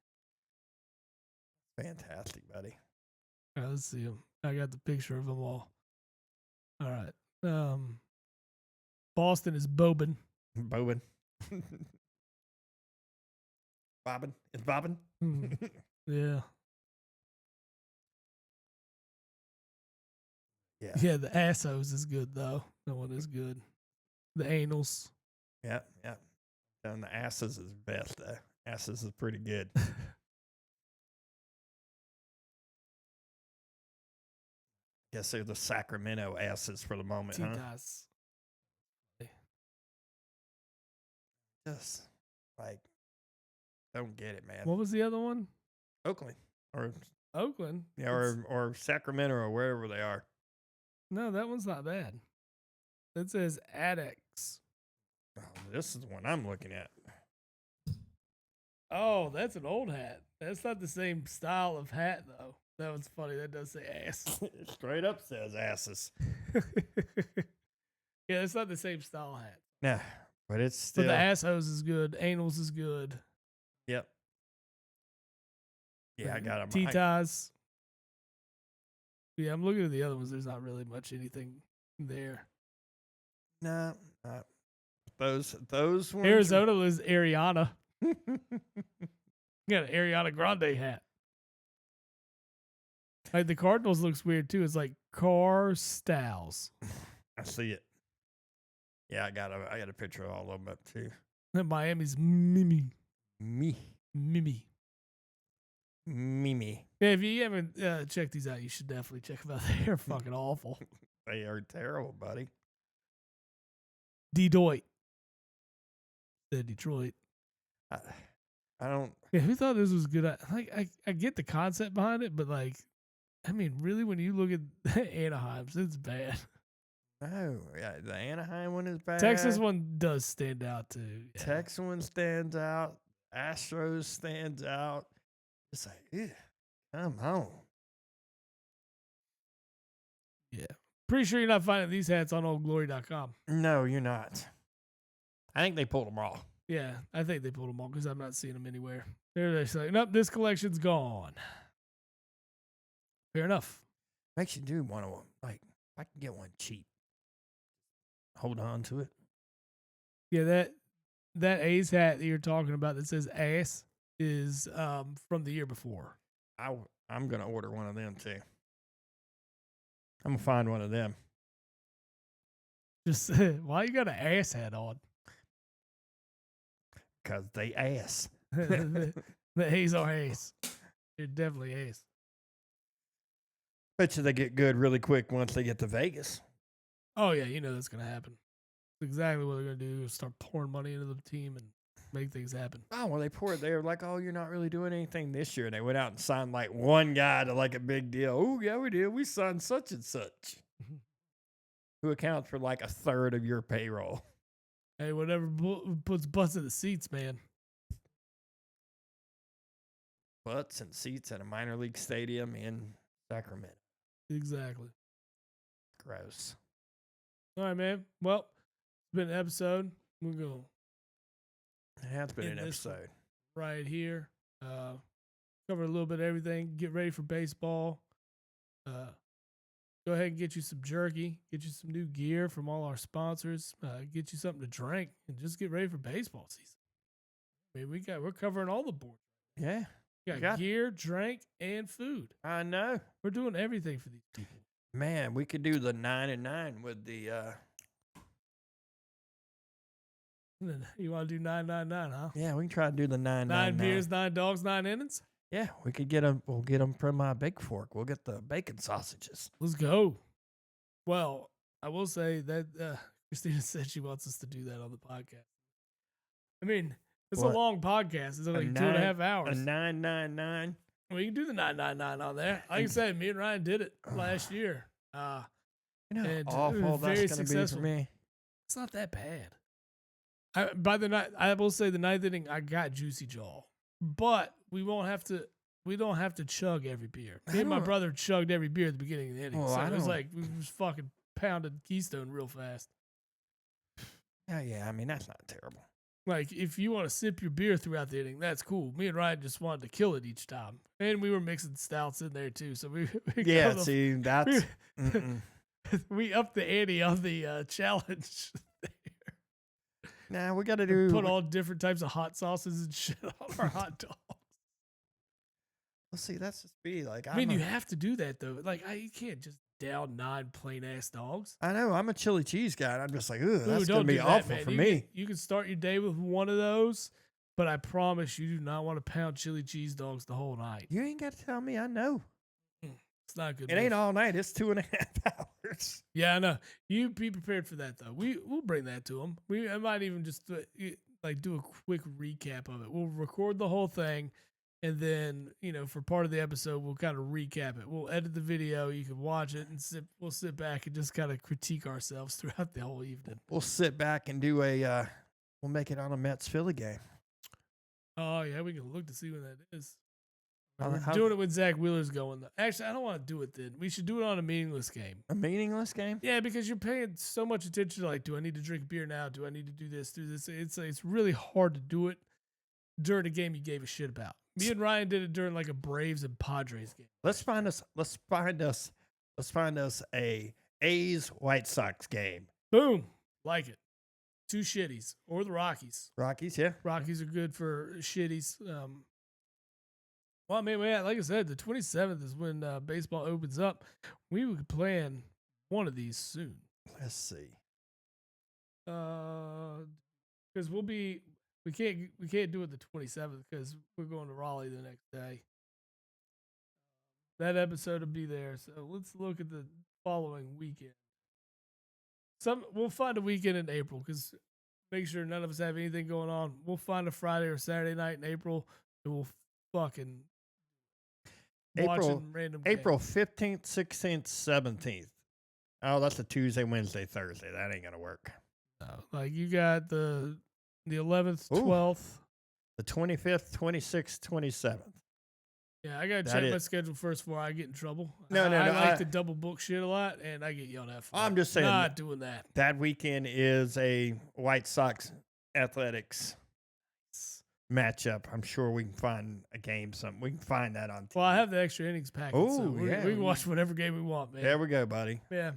Fantastic, buddy. All right, let's see them. I got the picture of them all. All right. Boston is Bobin. Bobbin. Bobbin. It's Bobbin. Yeah. Yeah. Yeah, the assos is good, though. That one is good. The anals. Yeah. Yeah. And the asses is best, though. Asses is pretty good. Guess they're the Sacramento asses for the moment, huh? Titas. Just, like, don't get it, man. What was the other one? Oakland. Or, Oakland. yeah, or Sacramento or wherever they are. No, that one's not bad. It says Adex. Oh, this is the one I'm looking at. Oh, that's an old hat. That's not the same style of hat, though. That one's funny. That does say ass. It straight up says asses. Yeah, it's not the same style hat. Nah, but it's still. But the asshose is good. Anals is good. Yep. Yeah, I got them. Titas. Yeah, I'm looking at the other ones. There's not really much anything there. No, those ones. Arizona is Ariana. You got an Ariana Grande hat. Like the Cardinals looks weird too. It's like Car Styles. I see it. Yeah, I got a picture of all of them up too. Miami's Mimi. Mimi. Yeah, if you haven't checked these out, you should definitely check them out. They're fucking awful. They are terrible, buddy. Detroit. Detroit. I don't. Yeah, who thought this was good? Like, I get the concept behind it, but like, I mean, really, when you look at Anaheim's, it's bad. No, yeah, the Anaheim one is bad. Texas one does stand out too. Yeah. Texas one stands out. Astros stands out. It's like, ew, come on. Yeah. Pretty sure you're not finding these hats on oldglory.com. No, you're not. I think they pulled them all. Yeah, I think they pulled them all because I'm not seeing them anywhere. They're saying, nope, this collection's gone. Fair enough. Makes you do want to, like, I can get one cheap. Hold on to it. Yeah, that A's hat that you're talking about that says ass is from the year before. I'm going to order one of them too. I'm going to find one of them. Just why you got an ass hat on? Because they ass. The A's are ace. They're definitely ace. Bet you they get good really quick once they get to Vegas. Oh, yeah, you know that's going to happen. That's exactly what they're going to do is start pouring money into the team and make things happen. Oh, well, they were like, oh, you're not really doing anything this year. And they went out and signed like one guy to like a big deal. Oh, yeah, we did. We signed such and such. Who accounts for like a third of your payroll. Hey, whatever puts butts in the seats, man. Butts and seats at a minor league stadium in Sacramento. Exactly. Gross. All right, man. Well, it's been an episode. We'll go. It has been an episode. Right here. Cover a little bit of everything. Get ready for baseball. Go ahead and get you some jerky. Get you some new gear from all our sponsors. Get you something to drink, and just get ready for baseball season. I mean, we're covering all the boards. Yeah. We got gear, drink, and food. I know. We're doing everything for these people. Man, we could do the 9 and 9 with the. You want to do 999, huh? Yeah, we can try to do the 9. 9 beers, 9 dogs, 9 innings. Yeah, we could get them. We'll get them from my Big Fork. We'll get the bacon sausages. Let's go. Well, I will say that Christina said she wants us to do that on the podcast. I mean, it's a long podcast. It's like 2.5 hours. A 999. We can do the 999 on there. Like I said, me and Ryan did it last year. You know and how awful very that's going to be for me. It's not that bad. I will say the 9th inning, I got juicy jaw, but we don't have to chug every beer. Me and my brother chugged every beer at the beginning of the inning. Well, so it was like we was fucking pounded Keystone real fast. Oh, yeah. I mean, that's not terrible. Like, if you want to sip your beer throughout the inning, that's cool. Me and Ryan just wanted to kill it each time. And we were mixing stouts in there, too. So we Yeah, see, that's... we upped the ante on the challenge there. Nah, we got to do... Put all different types of hot sauces and shit on our hot dogs. Let's see, that's just be like... I mean, you have to do that, though. Like, you can't just down 9 plain-ass dogs. I know. I'm a chili cheese guy, and I'm just like, ooh, that's going to be awful for me. You can start your day with one of those, but I promise you do not want to pound chili cheese dogs the whole night. You ain't got to tell me. I know. It's not good. It ain't all night. It's 2.5 hours. Yeah, I know. You be prepared for that, though. We'll bring that to them. I might even just do a quick recap of it. We'll record the whole thing. And then, for part of the episode, we'll kind of recap it. We'll edit the video. You can watch it, and we'll sit back and just kind of critique ourselves throughout the whole evening. We'll sit back and do we'll make it on a Mets-Philly game. Oh, yeah, we can look to see when that is. We're doing it when Zach Wheeler's going, though. Actually, I don't want to do it then. We should do it on a meaningless game. A meaningless game? Yeah, because you're paying so much attention to, like, do I need to drink beer now? Do I need to do this, do this? It's really hard to do it during a game you gave a shit about. Me and Ryan did it during like a Braves and Padres game. Let's find us a A's White Sox game. Boom. Like it. 2 shitties. Or the Rockies. Rockies, yeah. Rockies are good for shitties. Well, I mean, like I said, the 27th is when baseball opens up. We would plan one of these soon. Let's see. Because we can't do it the 27th because we're going to Raleigh the next day. That episode will be there. So let's look at the following weekend. We'll find a weekend in April because make sure none of us have anything going on. We'll find a Friday or Saturday night in April and we'll fucking watch random April 15th, 16th, 17th. Oh, that's a Tuesday, Wednesday, Thursday. That ain't gonna work. No, like you got the 11th, 12th. The 25th, 26th, 27th. Yeah, I got to check my schedule first before I get in trouble. No. I like to double book shit a lot, and I get yelled at for I'm just saying. Not doing that. That weekend is a White Sox Athletics matchup. I'm sure we can find a game. We can find that on TV. Well, I have the extra innings package. Oh, so yeah. We can watch whatever game we want, man. There we go, buddy. Yeah.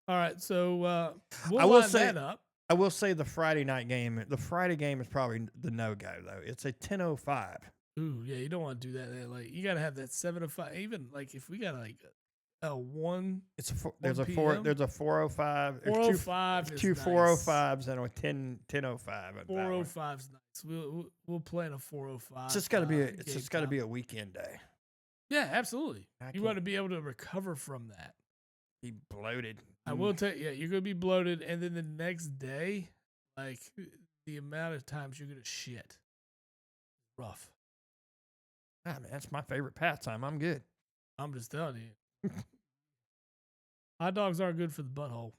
All right, so we'll line that up. I will say the Friday night game. The Friday game is probably the no-go, though. It's a 10:05. Ooh, yeah, you don't want to do that late. You got to have that 7 to 5. Even like if we got like a 1. There's a 4:05. 4:05 is two nice. 4:05s and a 10:05. 4:05's nice. We'll plan a 4:05. It's just got to be a weekend day. Yeah, absolutely. You want to be able to recover from that. Be bloated. I will tell you, you're going to be bloated, and then the next day, like, the amount of times you're going to shit. Rough. Ah, man, that's my favorite pastime. I'm good. I'm just telling you. Hot dogs aren't good for the butthole.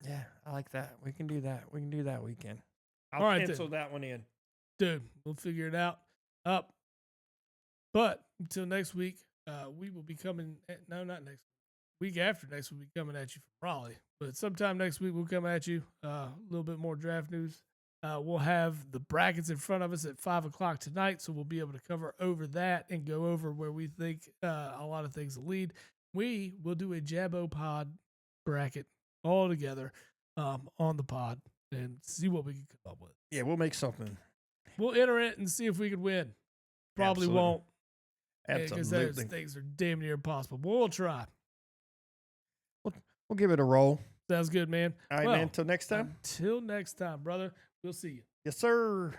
Yeah, I like that. We can do that. We can do that weekend. I'll pencil that one in. Dude, we'll figure it out. But until next week, we will be coming. No, not next week. After next, we'll be coming at you from Raleigh. But sometime next week, we'll come at you. A little bit more draft news. We'll have the brackets in front of us at 5 o'clock tonight, so we'll be able to cover over that and go over where we think a lot of things will lead. We will do a Jabbo pod bracket all together on the pod and see what we can come up with. Yeah, we'll make something. We'll enter it and see if we can win. Probably won't. Absolutely. Because those things are damn near impossible. But we'll try. We'll give it a roll. Sounds good, man. All right, man. Until next time. Until next time, brother. We'll see you. Yes, sir.